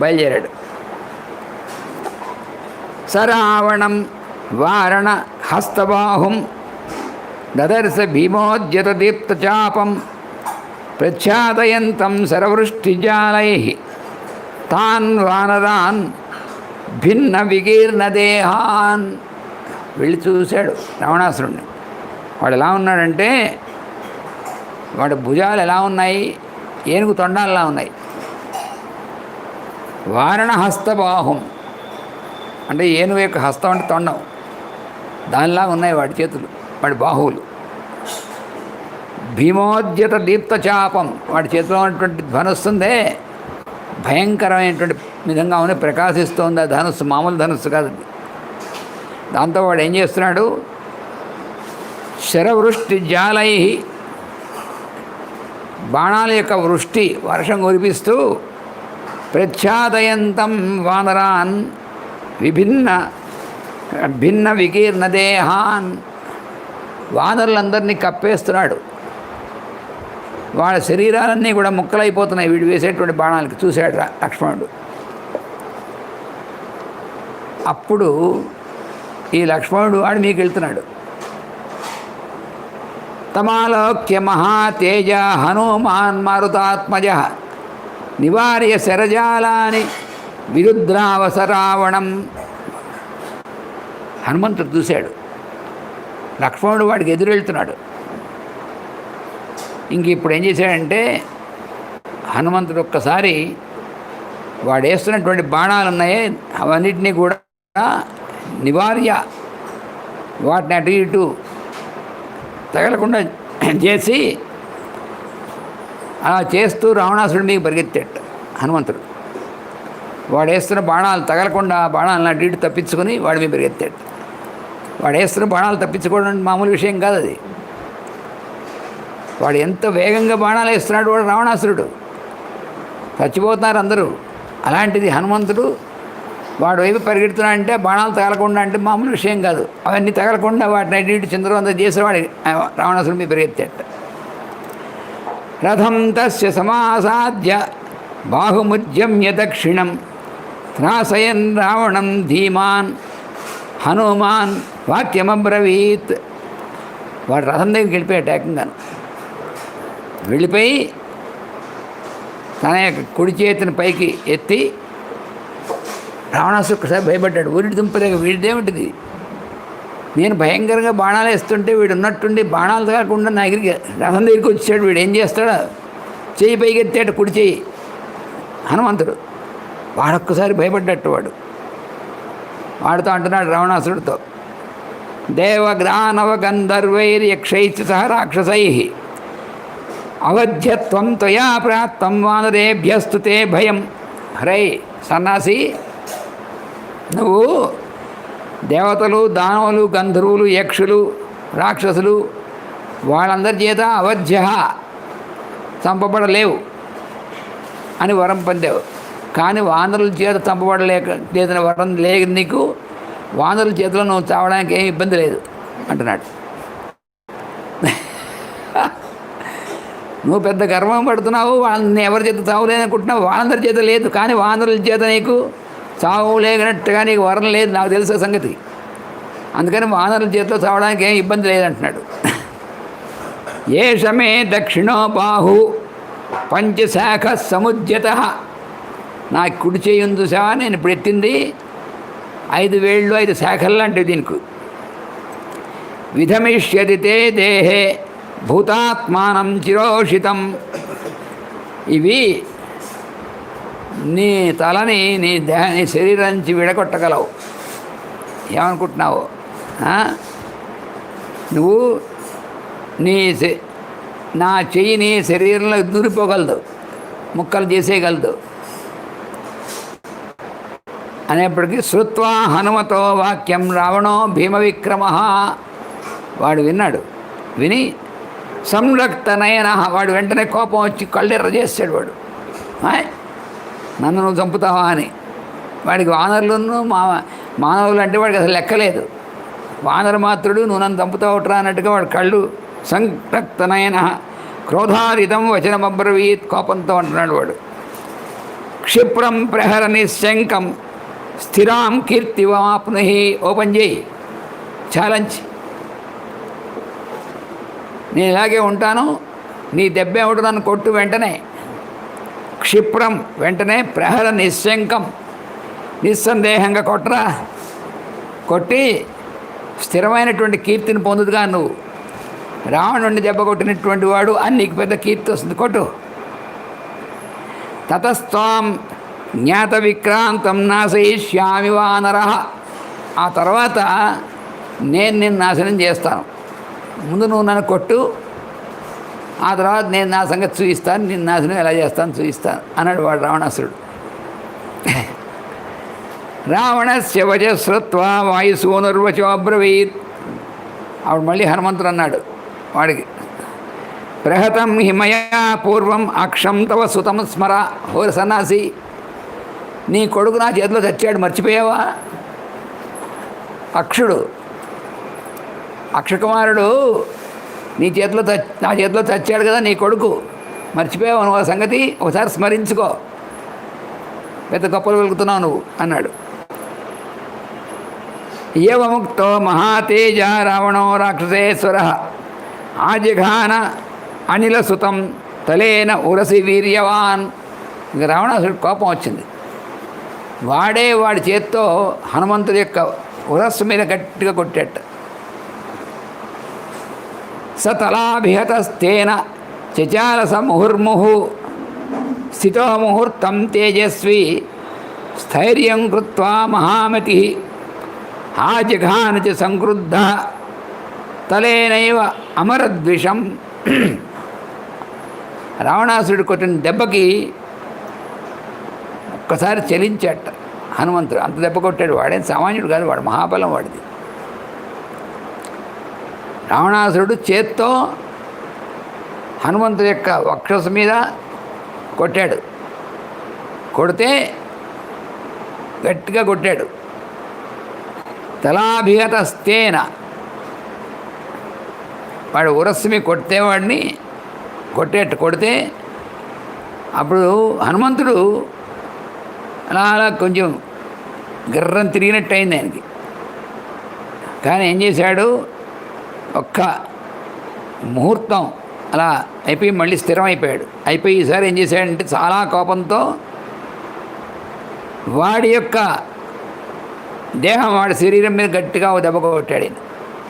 బయలుదేరాడు. సరావణం వారణ హస్తబాహుం దదర్శ భీమోద్యత దీప్తచాపం ప్రచ్ఛాదయంతం శరవృష్టిజాలై తాన్ వానరాన్ భిన్న వికీర్ణదేహాన్. వెళ్ళి చూశాడు రావణాసురుణ్ణి. వాడు ఎలా ఉన్నాడంటే వాడి భుజాలు ఎలా ఉన్నాయి, ఏనుగు తొండాలలా ఉన్నాయి. వారణ హస్తబాహుం అంటే ఏనుగు యొక్క హస్తం అంటే తొండం, దానిలా ఉన్నాయి వాడి చేతులు, వాడి బాహువులు. భీమోద్యత దీప్తచాపం, వాడి చేతిలో ఉన్నటువంటి ధనుస్సుందే భయంకరమైనటువంటి విధంగా ఉంది, ప్రకాశిస్తోంది. ఆ ధనుస్సు మామూలు ధనుస్సు కాదు. దాంతో వాడు ఏం చేస్తున్నాడు, శరవృష్టి జాలై, బాణాల యొక్క వృష్టి వర్షం కురిపిస్తూ ప్రచ్ఛాదయంతం వానరాన్ భిన్న వికీర్ణదేహాన్, వానరులందరినీ కప్పేస్తున్నాడు. వాళ్ళ శరీరాలన్నీ కూడా ముక్కలైపోతున్నాయి వీడు వేసేటువంటి బాణాలకి. చూశాడు లక్ష్మణుడు. అప్పుడు ఈ లక్ష్మణుడు వాడు మీకు వెళ్తున్నాడు. తమాలోక్య మహాతేజ హనుమాన్ మారుతాత్మజ నివార్య శరజాలాని విరుద్రావసరావణం. హనుమంతుడు చూశాడు, లక్ష్మణుడు వాడికి ఎదురెళ్తున్నాడు. ఇంక ఇప్పుడు ఏం చేశాడంటే హనుమంతుడు ఒక్కసారి వాడు వేస్తున్నటువంటి బాణాలు ఉన్నాయే అవన్నిటినీ కూడా నివార్య, వాటిని అటు ఇటు తగలకుండా చేసి అలా చేస్తూ రావణాసురుడి మీకు పరిగెత్తాడు హనుమంతుడు. వాడు వేస్తున్న బాణాలు తగలకుండా బాణాలను అటు ఇటు తప్పించుకొని వాడి మీద పరిగెత్తాడు. వాడు వేస్తున్న బాణాలు తప్పించుకోవడం మామూలు విషయం కాదు అది. వాడు ఎంత వేగంగా బాణాలు వేస్తున్నాడు వాడు రావణాసురుడు, చచ్చిపోతున్నారు అందరూ. అలాంటిది హనుమంతుడు వాడు వైపు పరిగెడుతున్నాడంటే బాణాలు తగలకుండా అంటే మామూలు విషయం కాదు. అవన్నీ తగలకుండా వాటిని అటు ఇటు చిందరవంద చేసేవాడు రావణాసురుడి మీద పరిగెత్తాడు. రథం తస్య సమాసాద్య బాహుముద్యమ్య దక్షిణం త్రాసయన్ రావణం ధీమాన్ హనుమాన్ వాక్యమబ్రవీత్. వాడు రథం దగ్గరికి వెళ్ళిపోయాడు. ఏకంగాను వెళ్ళిపోయి తన యొక్క కుడి చేతిని పైకి ఎత్తి రావణాసుడు ఒకసారి భయపడ్డాడు. ఊరిటి దుంపలేక వీడిదేమిటిది, నేను భయంకరంగా బాణాలు వేస్తుంటే వీడు ఉన్నట్టుండి బాణాలు తగలకుండా నా దగ్గరికి రథం దగ్గరికి వచ్చాడు. వీడు ఏం చేస్తాడో చెయ్యి పైకి ఎత్తాడు, కుడి చెయ్యి హనుమంతుడు. వాడొక్కసారి భయపడ్డట్టు వాడితో అంటున్నాడు రావణాసుడితో, దేవగ్రానవ గంధర్వైర్యక్షైశ్చ సహ రాక్షసై అవధ్యత్వం త్వయా ప్రాప్తం వానరేభ్యస్తు తే భయం. హరై సన్నాసి, నువ్వు దేవతలు, దానవులు, గంధర్వులు, యక్షులు, రాక్షసులు వాళ్ళందరి చేత అవధ్య చంపబడలేవు అని వరం పొందావు. కానీ వానరుల చేత చంపబడలేక వరం లేదు నీకు. వానరుల చేతిలో నువ్వు చావడానికి ఏమి ఇబ్బంది లేదు అంటున్నాడు. నువ్వు పెద్ద గర్వం పడుతున్నావు, వాళ్ళని ఎవరి చేత చావలేదనుకుంటున్నావు. వాళ్ళందరి చేత లేదు, కానీ వానరుల చేత నీకు చావు లేనట్టుగా నీకు వరం లేదు, నాకు తెలిసే సంగతి. అందుకని వానరుల చేతిలో చావడానికి ఏం ఇబ్బంది లేదంటున్నాడు. ఏషమే దక్షిణో బాహు పంచశాఖ సముద్యత. నా కుడి చేయుందు సేవ నేను ఇప్పుడు ఎత్తింది 5 వేళ్ళు 5 శాఖలు లాంటివి దీనికి. విధమిష్యతి తే దేహే భూతాత్మానం చిరోషితం. ఇవి నీ తలని నీ శరీరం నుంచి విడగొట్టగలవు. ఏమనుకుంటున్నావు? నువ్వు నా చెయ్యి నీ శరీరంలో దూరిపోగలదు, ముక్కలు చేసేయగలదు అనేప్పటికీ శ్రుత్వా హనుమతో వాక్యం రావణో భీమ విక్రమ. వాడు విన్నాడు. విని సంరక్తనయన, వాడు వెంటనే కోపం వచ్చి కళ్ళెర్ర చేస్తాడు. వాడు నన్ను నువ్వు చంపుతావా అని. వాడికి వానరులను మానవులు అంటే వాడికి అసలు లెక్కలేదు. వానర మాత్రుడు నువ్వు నన్ను చంపుతావుట్రా అన్నట్టుగా వాడు కళ్ళు సంరక్తనయన క్రోధారితం వచనమబ్రవీత్. కోపంతో అంటున్నాడు వాడు. క్షిప్రం ప్రహర నిశంకం స్థిరాం కీర్తివాప్నుహి. ఓపెన్ చేయి, ఛాలెంజ్. నేను ఇలాగే ఉంటాను, నీ దెబ్బ ఏమిటో నన్ను కొట్టు వెంటనే. క్షిప్రం వెంటనే, ప్రహర నిశంకం నిస్సందేహంగా కొట్టరా. కొట్టి స్థిరమైనటువంటి కీర్తిని పొందుదుగా. నువ్వు రావణుడిని దెబ్బ కొట్టినటువంటి వాడు అని నీకు పెద్ద కీర్తి వస్తుంది. కొట్టు. తతస్త్వాం జ్ఞాత విక్రాంతం నాశయిష్యామి వానర. ఆ తర్వాత నేను నిన్ను నాశనం చేస్తాను. ముందు నువ్వు నన్ను కొట్టు, ఆ తర్వాత నేను నా సంగతి చూపిస్తాను, నిన్ను నాశనం ఎలా చేస్తాను చూపిస్తాను అన్నాడు వాడు రావణాసురుడు. రావణస్య వచ శ్రుత్వా వాయుసూనుర్వచో అబ్రవీత్. అప్పుడు మళ్ళీ హనుమంతుడు అన్నాడు వాడికి, ప్రహతం హిమయా పూర్వం అక్షం తవ సుతం స్మర. ఓ సన్నాసి, నీ కొడుకు నా చేతిలో చచ్చాడు, మర్చిపోయావా? అక్షుడు, అక్షకుమారుడు నా చేతిలో చచ్చాడు కదా నీ కొడుకు, మర్చిపోయావు నువ్వు ఆ సంగతి? ఒకసారి స్మరించుకో, పెద్ద గొప్పలు వెలుగుతున్నావు నువ్వు అన్నాడు. ఏవముక్తో మహాతేజ రావణో రాక్షసేశ్వర ఆజఘాన అనిల సుతం తలేన ఉరసి వీర్యవాన్. ఇక రావణాసుడికి కోపం వచ్చింది. వాడి చేత్తో హనుమంతుడి యొక్క ఉరస్సు మీద గట్టిగా కొట్టాట. స తలాభిహతస్తేన చచారస ముహుర్ముహు స్థితో ముహూర్తం తేజస్వి స్థైర్యం కృత్వా మహామతి ఆజఘాన చ సంక్రుద్ధ తలేనైవ అమరద్విషం. రావణాసురుడు కొట్టిన దెబ్బకి ఒక్కసారి చలించాట హనుమంతుడు. అంత దెబ్బ కొట్టాడు. వాడేం సామాన్యుడు కాదు, వాడు మహాబలం వాడిది. రావణాసురుడు చేత్తో హనుమంతుడి యొక్క వక్షస్సు మీద కొట్టాడు. కొడితే గట్టిగా కొట్టాడు. తలాభిహతస్తేన, వాడు ఉరస్సు మీద వాడిని కొడితే అప్పుడు హనుమంతుడు అలా కొంచెం గిర్రం తిరిగినట్టు అయింది ఆయనకి. కానీ ఏం చేశాడు, ఒక్క ముహూర్తం అలా అయిపోయి మళ్ళీ స్థిరం అయిపోయాడు. అయిపోయి ఈసారి ఏం చేశాడంటే చాలా కోపంతో వాడి యొక్క దేహం వాడి శరీరం మీద గట్టిగా దెబ్బ కొట్టాడు.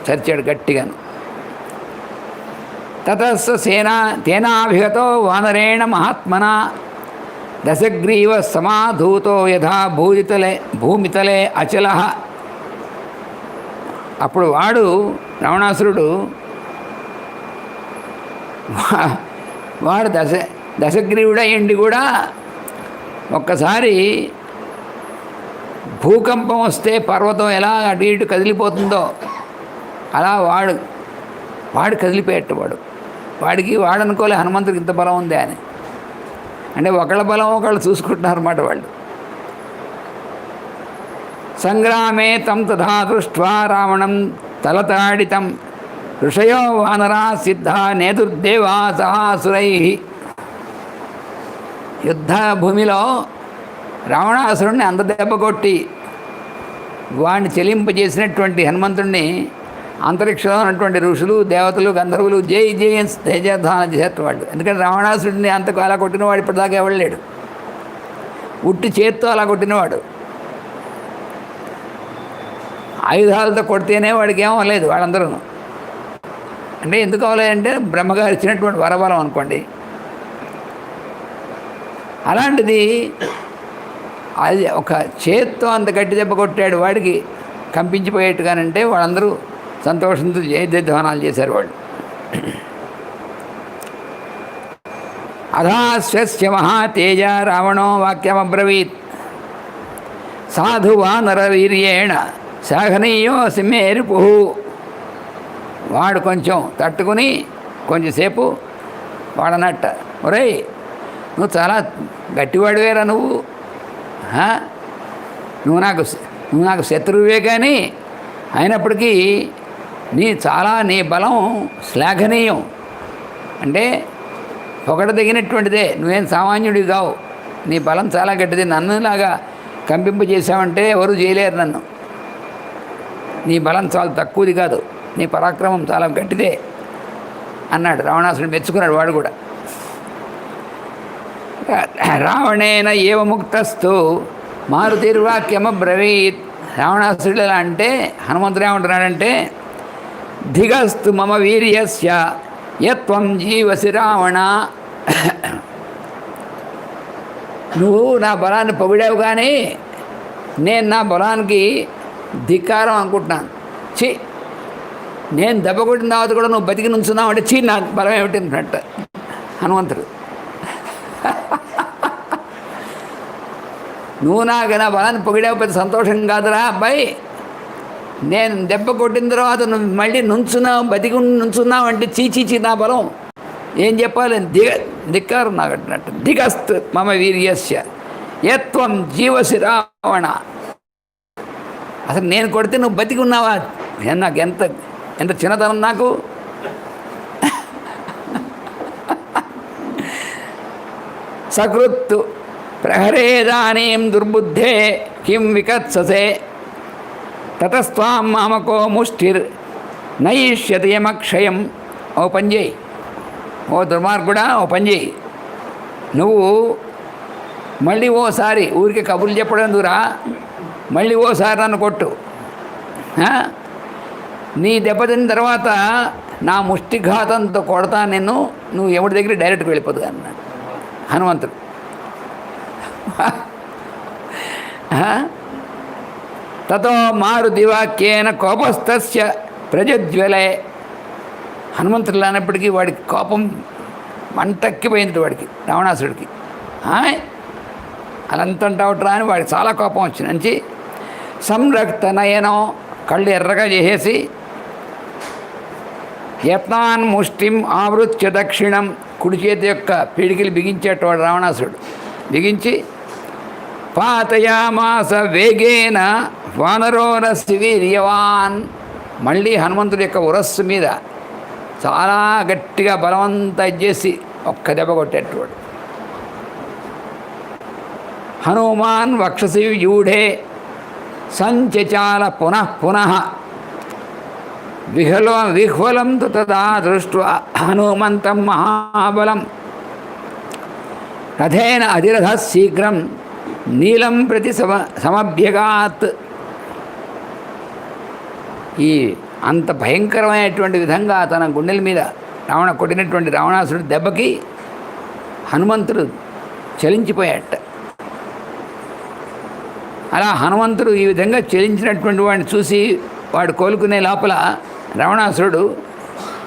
చరిచాడు గట్టిగాను. తతస్స తేనాభిగతో వానరేణ మహాత్మన దశగ్రీవ సమాధూతో యథా భూమితలే అచల. అప్పుడు రావణాసురుడు వాడు దశగ్రీవుడయ్యండి కూడా ఒక్కసారి భూకంపం వస్తే పర్వతం ఎలా అటు ఇటు కదిలిపోతుందో అలా వాడు కదిలిపోయేట్టు. వాడనుకోలే హనుమంతుడికి ఇంత బలం ఉంది అని. అంటే ఒకళ్ళ బలం ఒకళ్ళు చూసుకుంటున్నారు అన్నమాట వాళ్ళు. సంగ్రామే తం తథా దృష్ట్వా రావణం తలతాడితం ఋషయో వానరా సిద్ధ నేదుర్దేవా సహాసురై. యుద్ధ భూమిలో రావణాసురుడిని అంత దెబ్బ కొట్టి వాడిని చెలింపజేసినటువంటి హనుమంతుడిని అంతరిక్షంలో ఉన్నటువంటి ఋషులు దేవతలు గంధర్వులు జై జై తేజధానం చేసేవాడు. ఎందుకంటే రావణాసురుడిని అంతకు అలా కొట్టినవాడు ఇప్పటిదాకా ఎవడలేడు. ఉట్టి చేత్తో అలా కొట్టినవాడు. ఆయుధాలతో కొడితేనే వాడికి ఏమో లేదు. వాళ్ళందరూ అంటే ఎందుకు అవ్వలేదంటే బ్రహ్మగారు ఇచ్చినటువంటి వరబలం అనుకోండి. అలాంటిది అది ఒక చేత్తో అంత గట్టి దెబ్బ కొట్టాడు, వాడికి కంపించిపోయేట్టుగానంటే వాళ్ళందరూ సంతోషంతో జయధ్వానాలు చేశారు వాళ్ళు. అధాస్య మహాతేజ రావణో వాక్యమబ్రవీత్ సాధువా నరవీర్యేణ సాఘనీయో సింహేరుపు. వాడు కొంచెం తట్టుకుని కొంచెంసేపు వాడనట్ట, ఒరేయ్ నువ్వు చాలా గట్టివాడివేరా, నువ్వు నాకు శత్రువే, కానీ అయినప్పటికీ నీ బలం శ్లాఘనీయం, అంటే పొగడదగినటువంటిదే. నువ్వేం సామాన్యుడివి కావు, నీ బలం చాలా గట్టిది. నన్నులాగా కంపింపజేసావంటే ఎవరు చేయలేరు నన్ను. నీ బలం చాలా తక్కువది కాదు, నీ పరాక్రమం చాలా గట్టిదే అన్నాడు. రావణాసురుడు మెచ్చుకున్నాడు వాడు కూడా. రావణేన ఏవ ముక్తస్తు మారుతిర్వాక్యమబ్రవీత్. రావణాసురుడు ఎలా అంటే, హనుమంతుడు ఏమంటున్నాడంటే, ధిగస్తు మమ వీర్యస్య యత్వం జీవసి రావణ. నువ్వు నా బలాన్ని పొగిడావు, కానీ నేను నా బలానికి ధిక్కారం అనుకుంటున్నాను. ఛీ, నేను దెబ్బ కొట్టిన తర్వాత కూడా నువ్వు బతికి నుంచున్నావు అంటే ఛీ, నా బలం ఏమిటి అన్నట్టు హనుమంతుడు. నువ్వు నాకు నా బలాన్ని పొగిడావు, పెద్ద సంతోషం కాదురా అబ్బాయి. నేను దెబ్బ కొట్టిన తర్వాత నువ్వు మళ్ళీ బతికి నుంచున్నావు అంటే చీచీచి నా బలం ఏం చెప్పాలి, ధిక్కారు నాకు అంటున్నట్టు. ధిగస్తు మమ వీర్యస్య యత్వం జీవసి రావణ. అసలు నేను కొడితే నువ్వు బతికి ఉన్నావా? నాకు ఎంత చిన్నతనం నాకు. సకృత్తు ప్రహరేదానీం దుర్బుద్ధే కిం వికత్ససే తతస్వాం మామకో ముష్టిర్ నయిష్యతి యమక్షయం. ఓ పని చేయి, ఓ దుర్మార్గుడా, ఓ పని చేయి. నువ్వు మళ్ళీ ఓసారి ఊరికి కబుర్లు చెప్పడం దూరా, మళ్ళీ ఓసారి నన్ను కొట్టు. నీ దెబ్బతిన్న తర్వాత నా ముష్టిఘాతంతో కొడతా నిన్ను, నువ్వు ఎవరి దగ్గర డైరెక్ట్గా వెళ్ళిపోదు అన్నాడు హనుమంతుడు. తతో మారుతివాక్యేన కోపస్థస్య ప్రజ్వలే. హనుమంతుడు అన్నప్పటికీ వాడికి కోపం మంటక్కిపోయింది వాడికి, రావణాసుడికి. అలంతంటావుట్రా అని వాడికి చాలా కోపం వచ్చింది. నుంచి సంరక్త నయనం, కళ్ళు ఎర్రగా చేసేసి, యత్నాన్ ముష్టిం ఆవృత్య దక్షిణం, కుడి చేతి యొక్క పిడికిలు బిగించేటవాడు రావణాసుడు. బిగించి పాతయామాస వేగేన వానరోరస్సు వీర్యవాన్. మళ్ళీ హనుమంతుడి యొక్క ఉరస్సు మీద చాలా గట్టిగా బలవంతా ఇచ్చేసి ఒక్క దెబ్బ కొట్టేటవాడు. హనుమాన్ వక్షసి యూఢే సంచచాల పునః పునః విహ్వలం తు తదా దృష్ట్వా హనుమంతం మహాబలం రథేన అధిరథ శీఘ్రం నీలం ప్రతి సమభ్యగాత్. ఈ అంత భయంకరమైనటువంటి విధంగా తన గుండెల మీద కొట్టినటువంటి రావణాసురుడి దెబ్బకి హనుమంతుడు చలించిపోయాట. అలా హనుమంతుడు ఈ విధంగా చలించినటువంటి వాడిని చూసి వాడు కోలుకునే లోపల రావణాసురుడు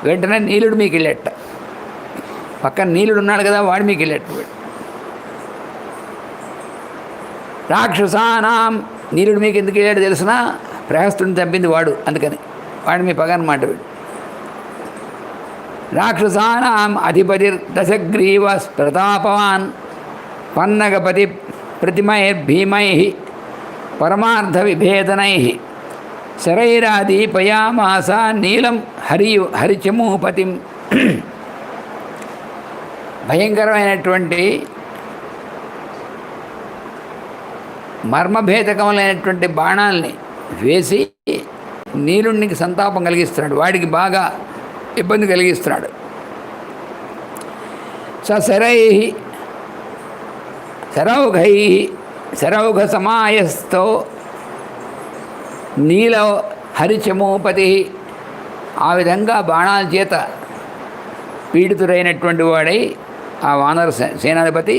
వెంటనే నీలుడు మీకు వెళ్ళేట. పక్కన నీలుడు ఉన్నాడు కదా, వాడు మీకు వెళ్ళేట. రాక్షసానాం, నీలుడు మీకు ఎందుకు వెళ్ళాడు తెలిసిన, ప్రహస్తుడిని చంపింది వాడు, అందుకని వాడు మీ పగ అన్నమాట. వీడు రాక్షసానాం అధిపతి దశగ్రీవ ప్రతాపవాన్ పన్నగపతి ప్రతిమైర్భీమై పరమార్థ విభేదనై శరైరాదీపయామాస నీలం హరిచమూపతిం. భయంకరమైనటువంటి మర్మభేదకములైనటువంటి బాణాలని వేసి నీలుడికి సంతాపం కలిగిస్తున్నాడు, వాడికి బాగా ఇబ్బంది కలిగిస్తున్నాడు. శరౌఘ సమాయస్తో నీల హరిచమోపతి, ఆ విధంగా బాణాల చేత పీడితుడైనటువంటి వాడై ఆ వానర సేనాధిపతి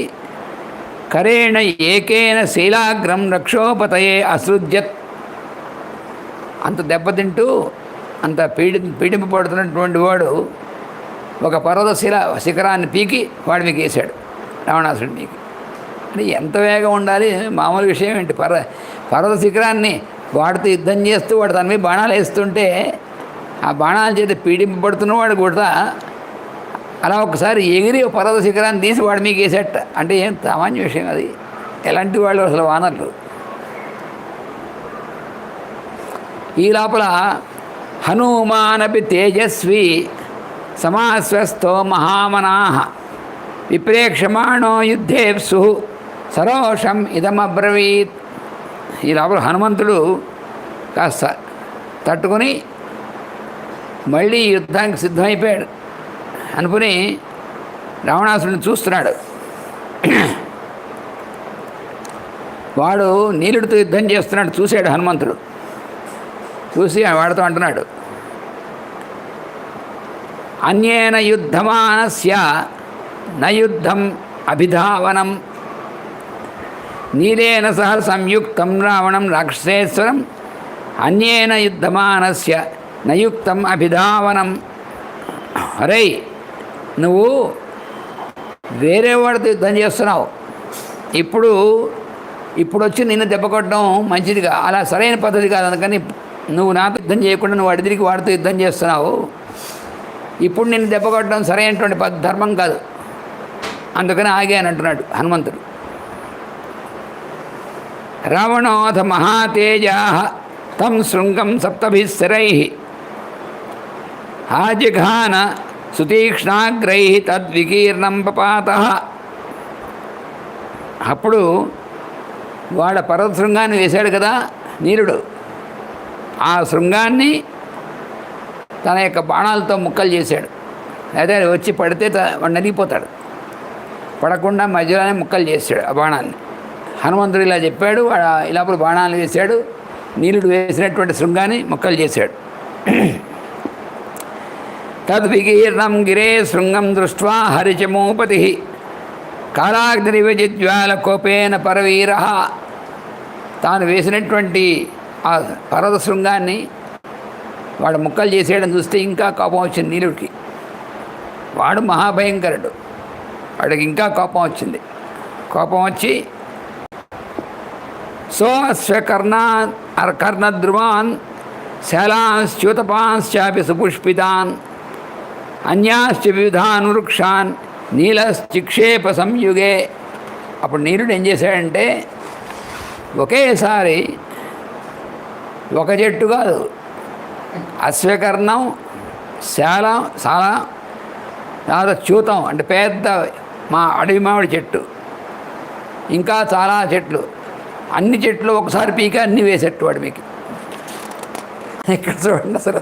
కరేణ ఏకేన శీలాగ్రం రక్షోపతయే అసృజ్యత్, అంత దెబ్బతింటూ అంత పీడింపబడుతున్నటువంటి వాడు ఒక పర్వత శిఖరాన్ని పీకి వాడి మీకు వేశాడు, రావణాసురుడు మీకు. అంటే ఎంత వేగం ఉండాలి, మామూలు విషయం ఏంటి. పర్వత శిఖరాన్ని వాడితో యుద్ధం చేస్తూ వాడు తన మీద బాణాలు వేస్తుంటే ఆ బాణాల చేత పీడింపబడుతున్నవాడు కూడా అలా ఒకసారి ఎగిరి పర్వత శిఖరాన్ని తీసి వాడి మీకు వేసేట. అంటే ఏం సామాన్య విషయం అది. ఎలాంటి వాళ్ళు అసలు వానరులు. ఈ లోపల హనుమానపి తేజస్వి సమాస్వస్థో మహామనాహ విప్రేక్షమాణో యుద్ధేప్సు సరోషం ఇదమబ్రవీత్. ఈ లోపల హనుమంతుడు కాస్త తట్టుకొని మళ్ళీ యుద్ధానికి సిద్ధమైపోయాడు అనుకుని రావణాసురుడిని చూస్తున్నాడు. వాడు నీలుడితో యుద్ధం చేస్తున్నాడు చూశాడు హనుమంతుడు. చూసి వాడితో అంటున్నాడు, అన్యేన యుద్ధమానస్య నయుద్ధం అభిధావనం నీలేన సహ సంయుక్తం రావణం రాక్షసేశ్వరం అన్యేన యుద్ధమానస్య నయుక్తం అభిధావనం. అరే, నువ్వు వేరే వాడితో యుద్ధం చేస్తున్నావు, ఇప్పుడు వచ్చి నిన్ను దెబ్బ కొట్టడం మంచిదిగా, అలా సరైన పద్ధతి కాదు. అందుకని నువ్వు నాతో యుద్ధం చేయకుండా నువ్వు అడిదిరికి వాడితో యుద్ధం చేస్తున్నావు. ఇప్పుడు నిన్ను దెబ్బ కొట్టడం సరైనటువంటి ధర్మం కాదు, అందుకని ఆగాను అంటున్నాడు హనుమంతుడు. రావణోథ మహాతేజా తం శృంగం సప్తభిశరై ఆజిఘాన సుతీక్ష్ణాగ్రై తద్వికీర్ణం పపాత. అప్పుడు వాడ పర్వత శృంగాన్ని వేశాడు కదా నీలుడు, ఆ శృంగాన్ని తన యొక్క బాణాలతో ముక్కలు చేశాడు. అదే వచ్చి పడితే వాడు నలిగిపోతాడు, పడకుండా మధ్యలోనే ముక్కలు చేశాడు ఆ బాణాన్ని. హనుమంతుడు ఇలా చెప్పాడు, ఇలాప్పుడు బాణాలు వేశాడు, నీలుడు వేసినటువంటి శృంగాన్ని ముక్కలు చేశాడు. తద్వికీర్ణం గిరే శృంగం దృష్ట్వా హరిచమూపతి కాలాగ్నివిజిజ్వాల కోపేన పరవీర. తాను వేసినటువంటి ఆ పర్వత శృంగాన్ని వాడు ముక్కలు చేసేయడం చూస్తే ఇంకా కోపం వచ్చింది నీలుడికి. వాడు మహాభయంకరుడు, వాడికి ఇంకా కోపం వచ్చింది. కోపం వచ్చి కర్ణద్రువాన్ శలాంశ్చ్యుతపాంశ్చాపి సుపుష్పితాన్ అన్యాశ్చ వివిధాన్ వృక్షాన్ నీలశ్చిక్షేప సంయుగే. అప్పుడు నీలుడు ఏం చేశాడంటే ఒకేసారి ఒక చెట్టు కాదు, అశ్వకర్ణం, శాలం, చాలా చ్యూతం అంటే పెద్ద మా అడవి మామిడి చెట్టు, ఇంకా చాలా చెట్లు, అన్ని చెట్లు ఒకసారి పీక అన్నీ వేసేట్టు వాడు మీకు. ఇక్కడ చూడండి అసలు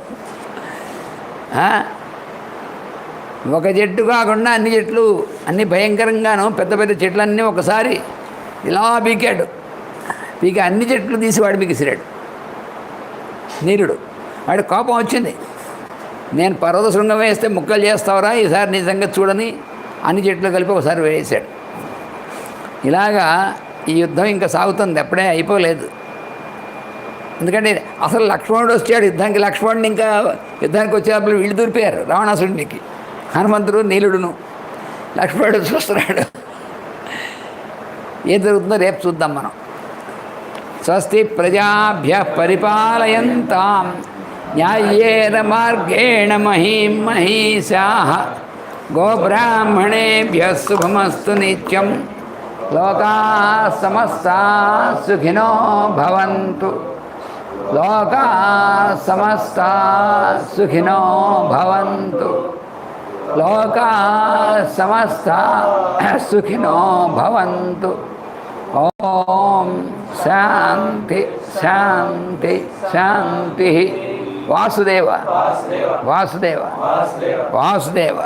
ఒక చెట్టు కాకుండా అన్ని చెట్లు, అన్ని భయంకరంగాను పెద్ద పెద్ద చెట్లన్నీ ఒకసారి ఇలా పీకాడు. పీక అన్ని చెట్లు తీసి వాడు మీకు విసిరాడు నీలుడు. వాడి కోపం వచ్చింది, నేను పర్వత శృంగం వేస్తే ముక్కలు చేస్తావురా, ఈసారి నీ సంగతి చూడని అన్ని చెట్లు కలిపి ఒకసారి వేసాడు. ఇలాగా ఈ యుద్ధం ఇంకా సాగుతుంది, అప్పుడే అయిపోలేదు. ఎందుకంటే అసలు లక్ష్మణుడు వచ్చాడు యుద్ధానికి. లక్ష్మణుడిని ఇంకా యుద్ధానికి వచ్చేటప్పుడు వీళ్ళు దూరిపోయారు రావణాసురుడికి. హనుమంతుడు నీలుడును, లక్ష్మణుడు చూస్తున్నాడు. ఏం జరుగుతుందో రేపు చూద్దాం మనం. స్వస్తి ప్రజాభ్య పరిపాలయంతాం న్యాయేన మార్గేణ మహీం మహీషాః గోబ్రాహ్మణేభ్యః శుభమస్తు నిత్యం. లోకాః సమస్తాః సుఖినో భవంతు. లోకాః సమస్తాః సుఖినో భవంతు. లోకాః సమస్తాః సుఖినో భవంతు. ఓం శాంతి శాంతి శాంతి. వాసుదేవ వాసుదేవ వాసుదేవ.